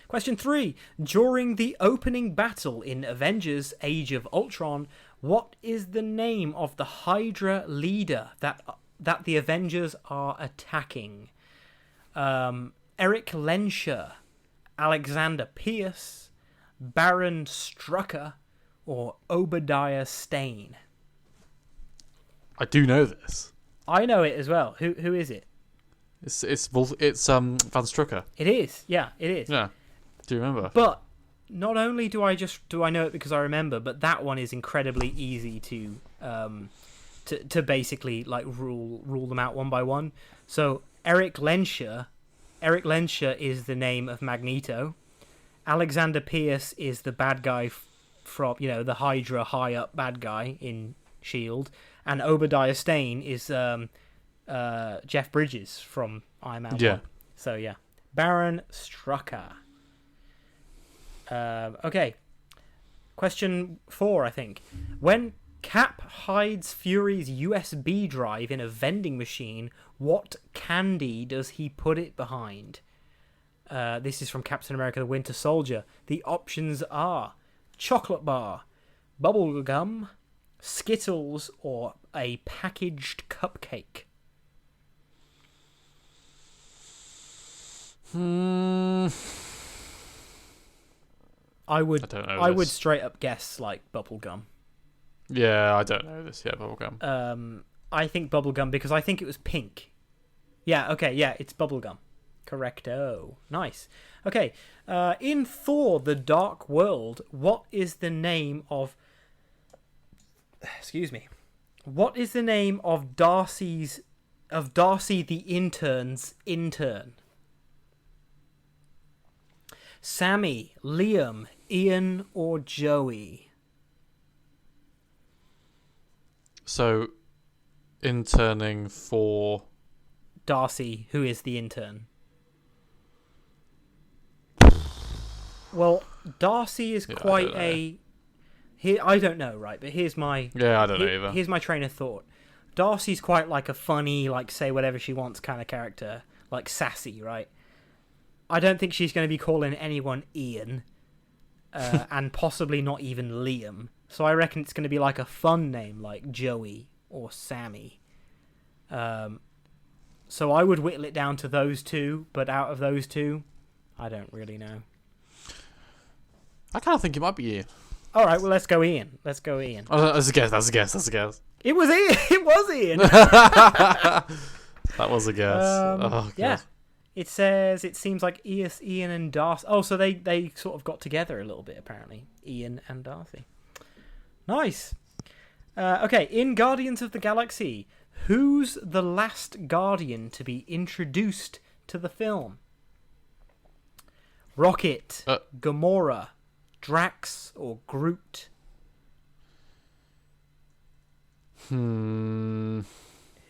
Speaker 1: Question 3. During the opening battle in Avengers Age of Ultron, what is the name of the Hydra leader that the Avengers are attacking? Eric Lensher, Alexander Pierce, Baron Strucker, or Obadiah Stane?
Speaker 2: I do know this.
Speaker 1: I know it as well. Who is it?
Speaker 2: It's Van Strucker.
Speaker 1: It is. Yeah, it is.
Speaker 2: Yeah. Do you remember?
Speaker 1: But not only do I know it because I remember, but that one is incredibly easy to basically like rule them out one by one. So Eric Lensher is the name of Magneto. Alexander Pierce is the bad guy from the Hydra high up bad guy in S.H.I.E.L.D. And Obadiah Stane is Jeff Bridges from Iron Man 1. So yeah, Baron Strucker. Okay. Question 4, I think. When Cap hides Fury's USB drive in a vending machine, what candy does he put it behind? This is from Captain America the Winter Soldier. The options are chocolate bar, bubble gum, Skittles, or a packaged cupcake. I would straight up guess like bubblegum.
Speaker 2: Yeah, I don't know this. Yeah, bubblegum.
Speaker 1: I think bubblegum because I think it was pink. Yeah, okay, yeah, it's bubblegum. Correcto. Nice. Okay, in Thor: The Dark World, what is the name of... Excuse me. What is the name of Darcy the Intern's intern? Sammy, Liam, Ian, or Joey?
Speaker 2: So, interning for...
Speaker 1: Darcy, who is the intern. Well, Darcy is quite a... I don't know, right? But here's my...
Speaker 2: Yeah, I don't know either.
Speaker 1: Here's my train of thought. Darcy's quite like a funny, like, say whatever she wants kind of character. Like, sassy, right? I don't think she's going to be calling anyone Ian. And possibly not even Liam. So I reckon it's going to be like a fun name, like Joey or Sammy. So I would whittle it down to those two, but out of those two, I don't really know.
Speaker 2: I kind of think it might be Ian.
Speaker 1: All right, well, let's go Ian.
Speaker 2: Oh, that's a guess.
Speaker 1: It was Ian. It was Ian.
Speaker 2: That was a guess. God.
Speaker 1: Yeah. It says it seems like Ian and Darcy. Oh, so they sort of got together a little bit, apparently. Ian and Darcy. Nice. Okay, in Guardians of the Galaxy, who's the last Guardian to be introduced to the film? Rocket, Gamora, Drax or Groot?
Speaker 2: Hmm.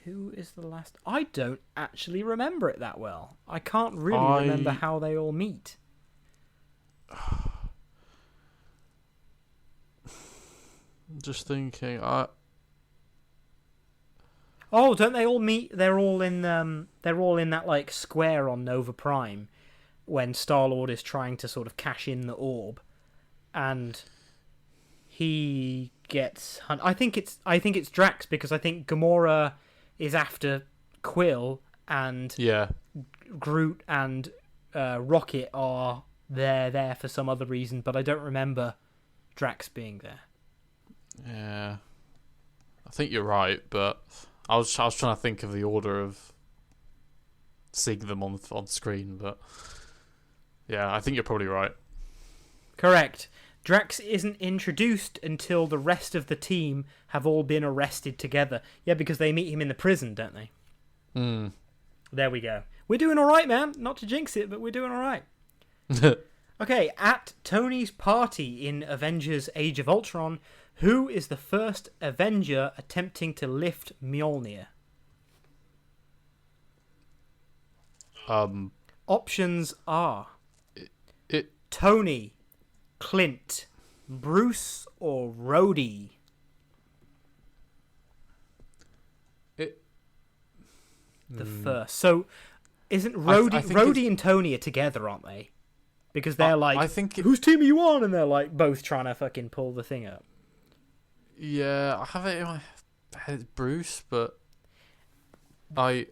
Speaker 1: Who is the last? I don't actually remember it that well. I can't really remember how they all meet.
Speaker 2: Just thinking.
Speaker 1: Oh, don't they all meet? They're all in that like square on Nova Prime when Star-Lord is trying to sort of cash in the orb, and he gets. I think it's Drax, because I think Gamora is after Quill, and Groot and Rocket are there for some other reason, but I don't remember Drax being there.
Speaker 2: Yeah, I think you're right, but I was trying to think of the order of seeing them on screen, but yeah, I think you're probably right.
Speaker 1: Correct. Drax isn't introduced until the rest of the team have all been arrested together. Yeah, because they meet him in the prison, don't they?
Speaker 2: Hmm.
Speaker 1: There we go. We're doing all right, man. Not to jinx it, but we're doing all right. Okay, at Tony's party in Avengers Age of Ultron, who is the first Avenger attempting to lift Mjolnir? Options are Tony, Clint, Bruce, or Rhodey? The first. So, isn't Rhodey... Rhodey and Tony are together, aren't they? Because they're whose team are you on? And they're like both trying to fucking pull the thing up.
Speaker 2: Yeah, I have it in my head, it's Bruce, but I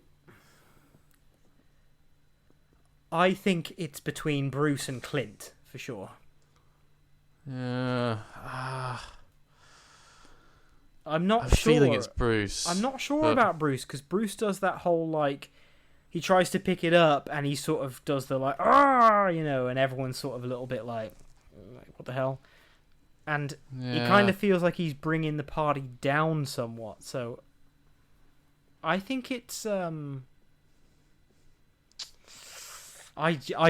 Speaker 1: think it's between Bruce and Clint, for sure.
Speaker 2: Yeah.
Speaker 1: I'm not
Speaker 2: sure.
Speaker 1: I'm
Speaker 2: feeling it's Bruce.
Speaker 1: I'm not sure about Bruce, because Bruce does that whole, like, he tries to pick it up, and he sort of does the, like, and everyone's sort of a little bit like, what the hell? And he kind of feels like he's bringing the party down somewhat, so I think it's, I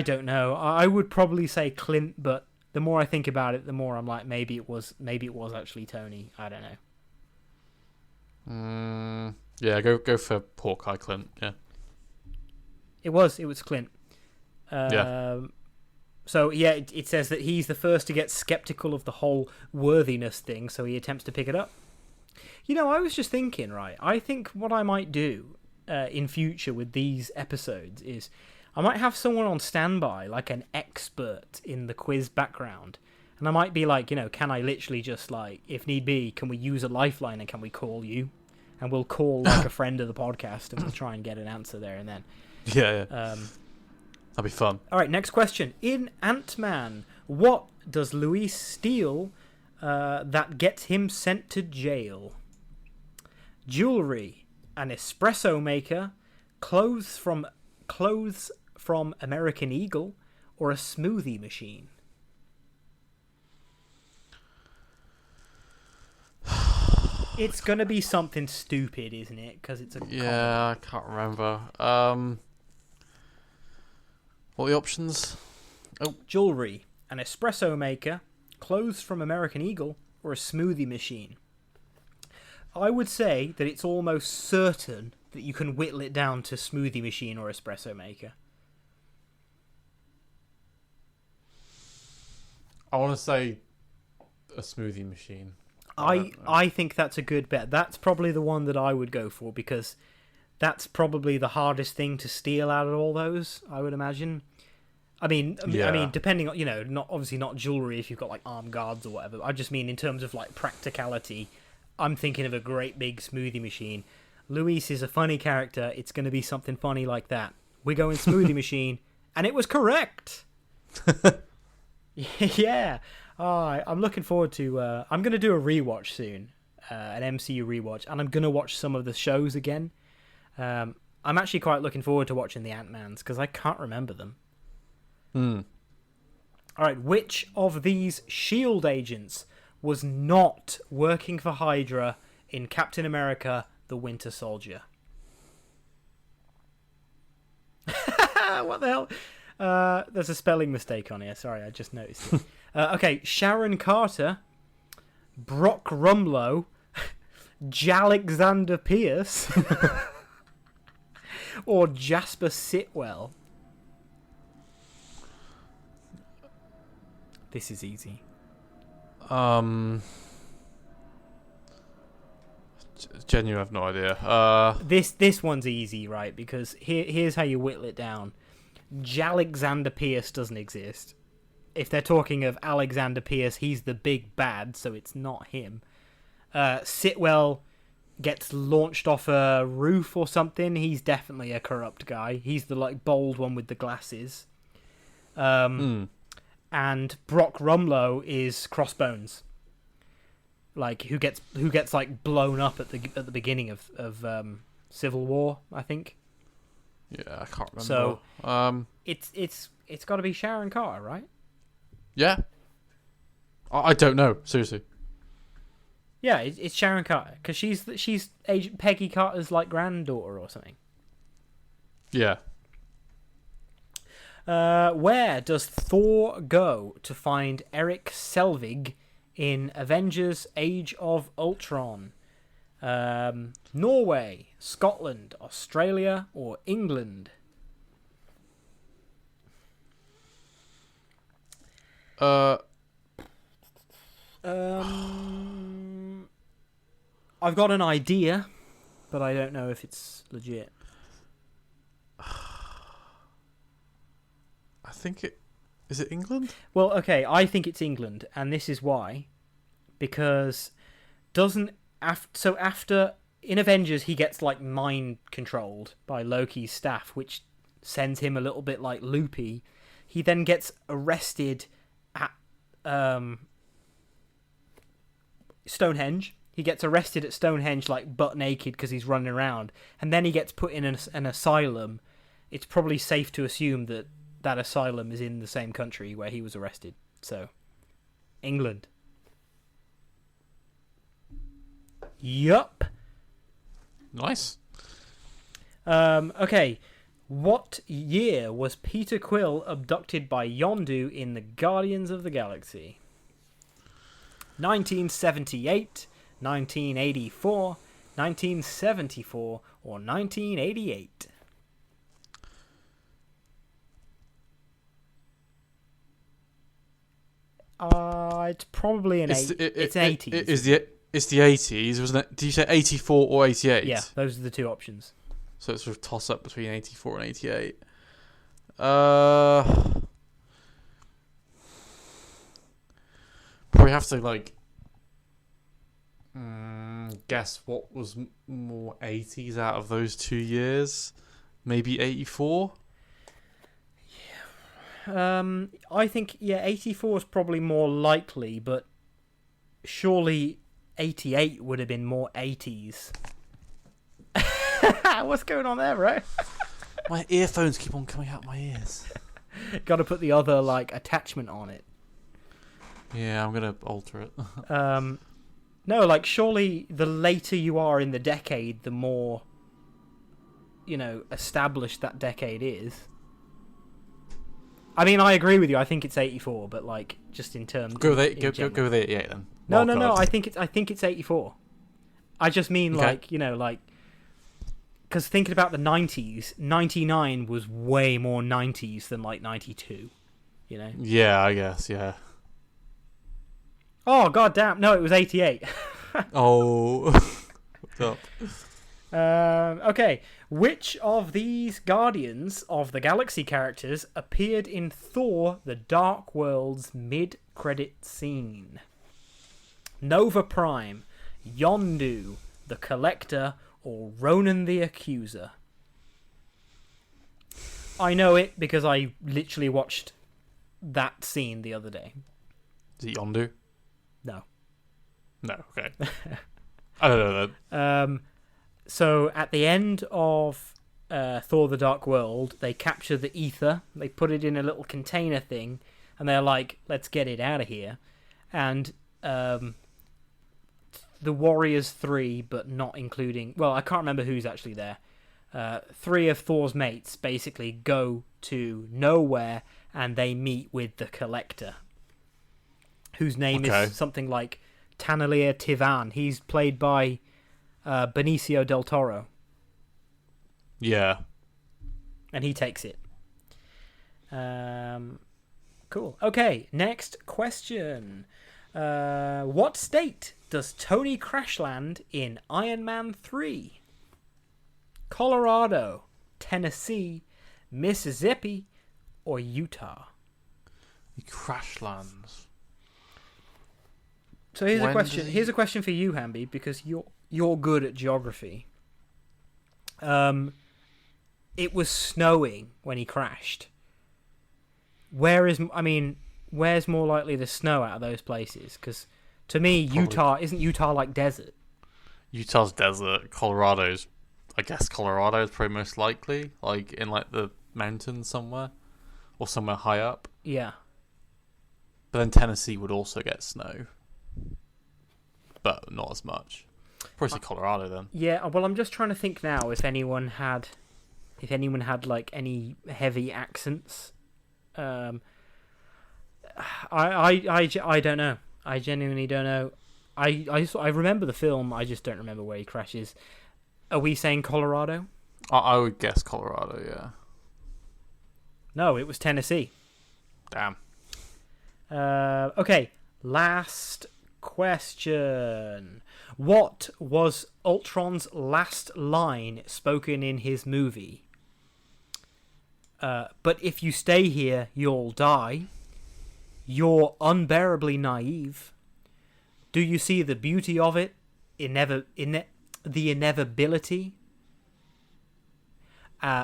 Speaker 1: don't know. I would probably say Clint, but the more I think about it, the more I'm like, maybe it was actually Tony. I don't know.
Speaker 2: Yeah, go for Hawkeye Clint. Yeah.
Speaker 1: It was Clint.
Speaker 2: Yeah.
Speaker 1: So yeah, it says that he's the first to get skeptical of the whole worthiness thing, so he attempts to pick it up. You know, I was just thinking, right? I think what I might do in future with these episodes is I might have someone on standby, like an expert in the quiz background. And I might be like, can I literally just, like, if need be, can we use a lifeline and can we call you? And we'll call, like, a friend of the podcast and we'll try and get an answer there and then.
Speaker 2: Yeah. That'd be fun.
Speaker 1: All right, next question. In Ant-Man, what does Luis steal that gets him sent to jail? Jewelry, an espresso maker, clothes from American Eagle, or a smoothie machine? It's going to be something stupid, isn't it? Because it's a
Speaker 2: I can't remember. What are the options?
Speaker 1: Jewelry, an espresso maker, clothes from American Eagle, or a smoothie machine? I would say that it's almost certain that you can whittle it down to smoothie machine or espresso maker.
Speaker 2: I want to say a smoothie machine.
Speaker 1: I think that's a good bet. That's probably the one that I would go for, because that's probably the hardest thing to steal out of all those, I would imagine. I mean, depending on, not obviously not jewelry if you've got like armed guards or whatever. I just mean in terms of like practicality, I'm thinking of a great big smoothie machine. Luis is a funny character. It's going to be something funny like that. We're going smoothie machine, and it was correct. Yeah. I'm looking forward to... I'm going to do a rewatch soon, an MCU rewatch, and I'm going to watch some of the shows again. I'm actually quite looking forward to watching the Ant-Mans, because I can't remember them. All right, which of these S.H.I.E.L.D. agents was not working for Hydra in Captain America: The Winter Soldier? What the hell? There's a spelling mistake on here. Sorry, I just noticed it. Okay, Sharon Carter, Brock Rumlow, Jalexander Pierce, or Jasper Sitwell. This is easy.
Speaker 2: Genuine, I have no idea.
Speaker 1: This one's easy, right? Because here's how you whittle it down. Jalexander Pierce doesn't exist. If they're talking of Alexander Pierce, he's the big bad, so it's not him. Sitwell gets launched off a roof or something. He's definitely a corrupt guy. He's the like bold one with the glasses. And Brock Rumlow is Crossbones. Like who gets like blown up at the beginning of Civil War, I think.
Speaker 2: Yeah, I can't remember.
Speaker 1: So it's got to be Sharon Carter, right?
Speaker 2: Yeah. I don't know, seriously.
Speaker 1: Yeah, it's Sharon Carter because she's Agent Peggy Carter's like granddaughter or something.
Speaker 2: Yeah.
Speaker 1: Where does Thor go to find Eric Selvig in Avengers: Age of Ultron? Norway, Scotland, Australia, or England? I've got an idea, but I don't know if it's legit.
Speaker 2: I think is it England?
Speaker 1: Well, okay, I think it's England, and this is why. Because after in Avengers he gets like mind controlled by Loki's staff, which sends him a little bit like loopy. He then gets arrested at Stonehenge. He gets arrested at Stonehenge like butt naked because he's running around, and then he gets put in an asylum. It's probably safe to assume that asylum is in the same country where he was arrested. So, England. Yup.
Speaker 2: Nice.
Speaker 1: Okay. What year was Peter Quill abducted by Yondu in the Guardians of the Galaxy? 1978, 1984, 1974, or 1988? It's probably it's an 80s.
Speaker 2: It's the 80s, wasn't it? Did you say 84 or 88?
Speaker 1: Yeah, those are the two options.
Speaker 2: So it's sort of toss up between 84 and 88. Probably have to like guess what was more 80s out of those 2 years. Maybe 84.
Speaker 1: I think 84 is probably more likely, but surely 88 would have been more 80s. What's going on there, bro?
Speaker 2: My earphones keep on coming out my ears.
Speaker 1: Got to put the other like attachment on it.
Speaker 2: Yeah, I'm gonna alter it.
Speaker 1: No, like surely the later you are in the decade, the more established that decade is. I mean, I agree with you. I think it's 84, but like just in terms.
Speaker 2: Go with 88 then.
Speaker 1: No. I think it's 84. I just mean
Speaker 2: okay.
Speaker 1: Because thinking about the 90s, 99 was way more 90s than like 92.
Speaker 2: Yeah, I guess. Yeah.
Speaker 1: Oh goddamn! No, it was 88.
Speaker 2: Oh. What's up?
Speaker 1: Okay. Which of these Guardians of the Galaxy characters appeared in Thor: The Dark World's mid-credit scene? Nova Prime, Yondu, the Collector, or Ronan the Accuser? I know it because I literally watched that scene the other day.
Speaker 2: Is it Yondu?
Speaker 1: No.
Speaker 2: No, okay. I don't know that.
Speaker 1: So at the end of Thor: The Dark World, they capture the ether, they put it in a little container thing, and they're like, let's get it out of here. And the Warriors 3, but not including... Well, I can't remember who's actually there. 3 of Thor's mates basically go to nowhere, and they meet with the Collector. whose name is something like Tanalia Tivan. He's played by Benicio del Toro.
Speaker 2: Yeah.
Speaker 1: And he takes it. Cool. Okay, next question. What state does Tony crash land in Iron Man 3? Colorado, Tennessee, Mississippi, or Utah?
Speaker 2: He crash lands.
Speaker 1: So here's a question. Here's a question for you, Hamby, because you're good at geography. It was snowing when he crashed. Where's more likely to snow out of those places? Because to me, isn't Utah like desert?
Speaker 2: Utah's desert. I guess Colorado is probably most likely, like in like the mountains somewhere, or somewhere high up.
Speaker 1: Yeah.
Speaker 2: But then Tennessee would also get snow, but not as much. Probably Colorado then.
Speaker 1: Yeah. Well, I'm just trying to think now if anyone had like any heavy accents. I don't know. I genuinely don't know. I remember the film. I just don't remember where he crashes. Are we saying Colorado?
Speaker 2: I would guess Colorado. Yeah.
Speaker 1: No, it was Tennessee.
Speaker 2: Damn.
Speaker 1: Okay. Last question. What was Ultron's last line spoken in his movie? But if you stay here, you'll die. You're unbearably naive. Do you see the beauty of it? The inevitability?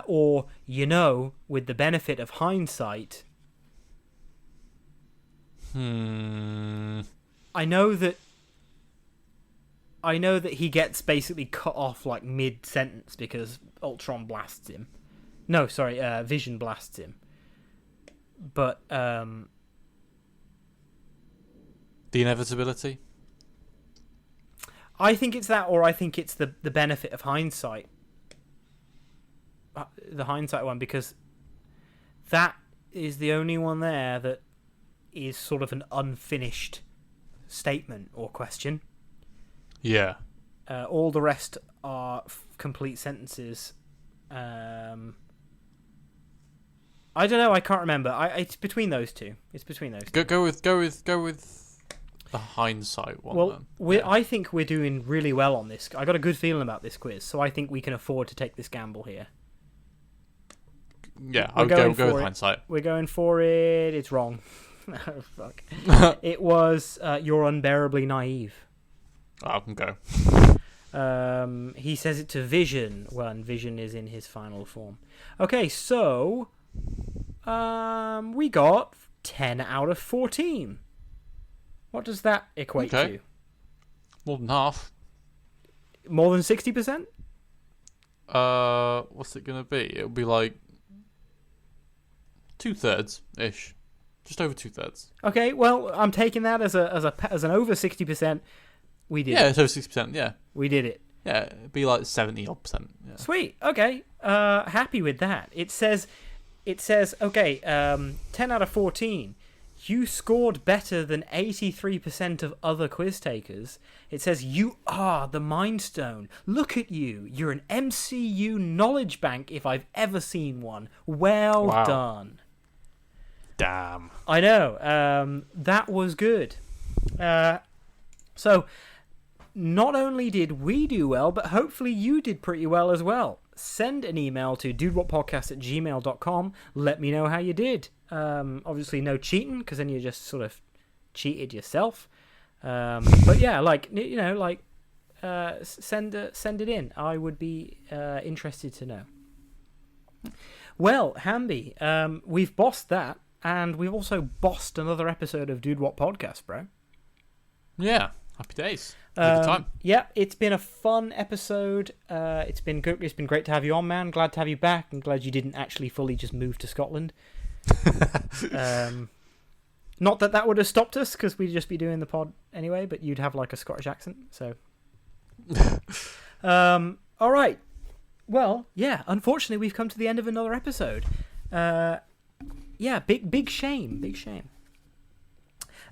Speaker 1: Or, with the benefit of hindsight... I know that he gets basically cut off like mid-sentence because Ultron blasts him. No, sorry, Vision blasts him. But,
Speaker 2: the inevitability?
Speaker 1: I think it's that, or I think it's the benefit of hindsight. The hindsight one, because that is the only one there that is sort of an unfinished statement or question.
Speaker 2: Yeah.
Speaker 1: All the rest are complete sentences. I don't know. I can't remember. It's between those two.
Speaker 2: Go with the hindsight one.
Speaker 1: Well, I think we're doing really well on this. I got a good feeling about this quiz, so I think we can afford to take this gamble here.
Speaker 2: Yeah, I'll go with hindsight.
Speaker 1: We're going for it. It's wrong. Oh, fuck. It was you're unbearably naive.
Speaker 2: I can go.
Speaker 1: He says it to Vision when Vision is in his final form. Okay, so we got 10 out of 14. What does that equate to?
Speaker 2: More than half.
Speaker 1: More than 60%?
Speaker 2: What's it gonna be? It'll be like 2/3 ish, just over 2/3.
Speaker 1: Okay, well, I'm taking that as an over 60%. We did.
Speaker 2: Yeah, it's over 60%. Yeah,
Speaker 1: we did it.
Speaker 2: Yeah, it'd be like 70-odd%. Yeah.
Speaker 1: Sweet. Okay. Happy with that. It says, okay, 10 out of 14. You scored better than 83% of other quiz takers. It says, you are the Mind Stone. Look at you. You're an MCU knowledge bank if I've ever seen one. Well done.
Speaker 2: Damn.
Speaker 1: I know. That was good. So, not only did we do well, but hopefully you did pretty well as well. Send an email to dudewutpodcast@gmail.com. Let me know how you did. Obviously no cheating, because then you just sort of cheated yourself. But yeah, send it in. I would be interested to know. Well, Hamby, we've bossed that, and we've also bossed another episode of DudeWutPodcast, bro.
Speaker 2: Yeah. Happy days. Good time.
Speaker 1: Yeah, it's been a fun episode. It's been good. It's been great to have you on, man. Glad to have you back. I'm glad you didn't actually fully just move to Scotland. Not that would have stopped us, because we'd just be doing the pod anyway, but you'd have like a Scottish accent. So, all right. Well, yeah. Unfortunately, we've come to the end of another episode. Yeah, big shame. Big shame.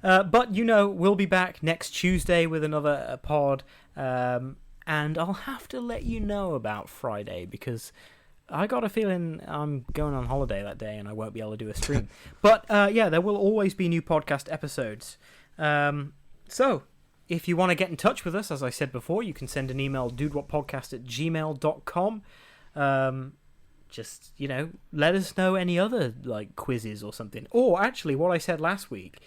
Speaker 1: But, we'll be back next Tuesday with another pod. And I'll have to let you know about Friday because I got a feeling I'm going on holiday that day and I won't be able to do a stream. But, there will always be new podcast episodes. So, if you want to get in touch with us, as I said before, you can send an email, dudewutpodcast@gmail.com. Just, let us know any other, quizzes or something. Or, actually, what I said last week,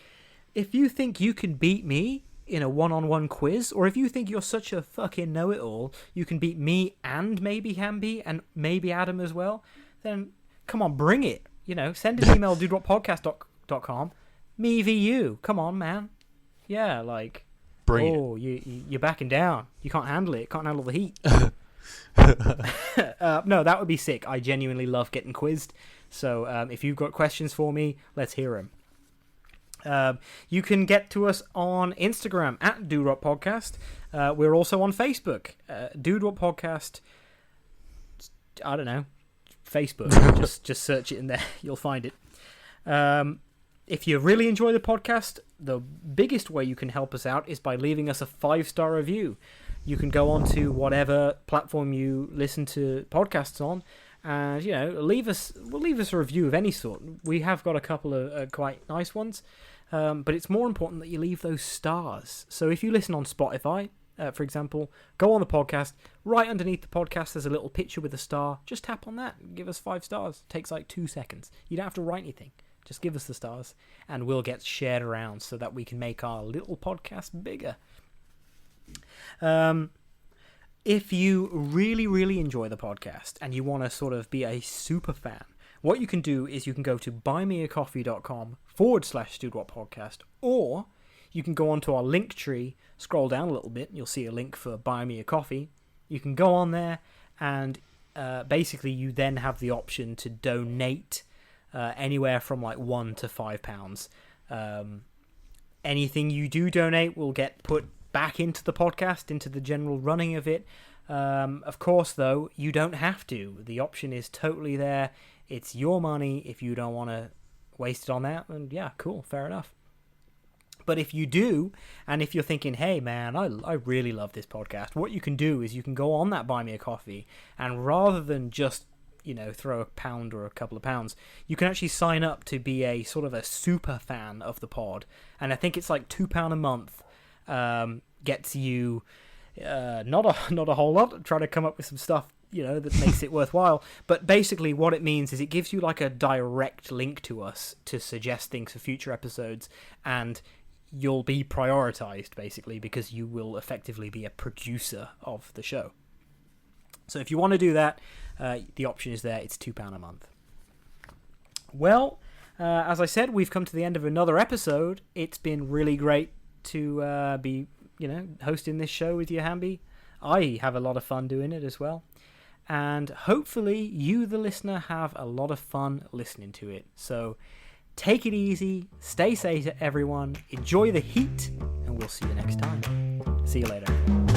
Speaker 1: if you think you can beat me in a one-on-one quiz, or if you think you're such a fucking know-it-all, you can beat me and maybe Hamby and maybe Adam as well, then come on, bring it. Send an email, dudewutpodcast.com. Me v you. Come on, man. Yeah,
Speaker 2: bring
Speaker 1: it. You're backing down. You can't handle it. Can't handle the heat. No, that would be sick. I genuinely love getting quizzed. So if you've got questions for me, let's hear them. You can get to us on Instagram at DudeWutPodcast. We're also on Facebook, DudeWutPodcast. I don't know, Facebook. just search it in there. You'll find it. If you really enjoy the podcast, the biggest way you can help us out is by leaving us a 5-star review. You can go on to whatever platform you listen to podcasts on, and leave us a review of any sort. We have got a couple of quite nice ones, but it's more important that you leave those stars. So if you listen on Spotify, for example, go on the podcast. Right underneath the podcast, there's a little picture with a star. Just tap on that and give us 5 stars. It takes 2 seconds. You don't have to write anything. Just give us the stars, and we'll get shared around so that we can make our little podcast bigger. If you really, really enjoy the podcast and you want to sort of be a super fan, what you can do is you can go to buymeacoffee.com/DudeWutPodcast, or you can go onto our link tree, scroll down a little bit, and you'll see a link for Buy Me a Coffee. You can go on there, and basically you then have the option to donate anywhere from £1 to £5. Anything you do donate will get put back into the podcast, into the general running of it. Of course, though, you don't have to. The option is totally there. It's your money. If you don't want to waste it on that, then yeah, cool, fair enough. But if you do, and if you're thinking, hey man, I really love this podcast, what you can do is you can go on that Buy Me a Coffee, and rather than just throw £1 or a couple of pounds, you can actually sign up to be a sort of a super fan of the pod. And I think it's £2 a month. Gets you not a whole lot. I'm trying to come up with some stuff that makes it worthwhile, but basically what it means is it gives you a direct link to us to suggest things for future episodes, and you'll be prioritized basically because you will effectively be a producer of the show. So if you want to do that, the option is there. It's £2 a month. Well, as I said, we've come to the end of another episode. It's been really great to be, hosting this show with you, Hamby. I have a lot of fun doing it as well. And hopefully you, the listener, have a lot of fun listening to it. So take it easy. Stay safe, everyone. Enjoy the heat. And we'll see you next time. See you later.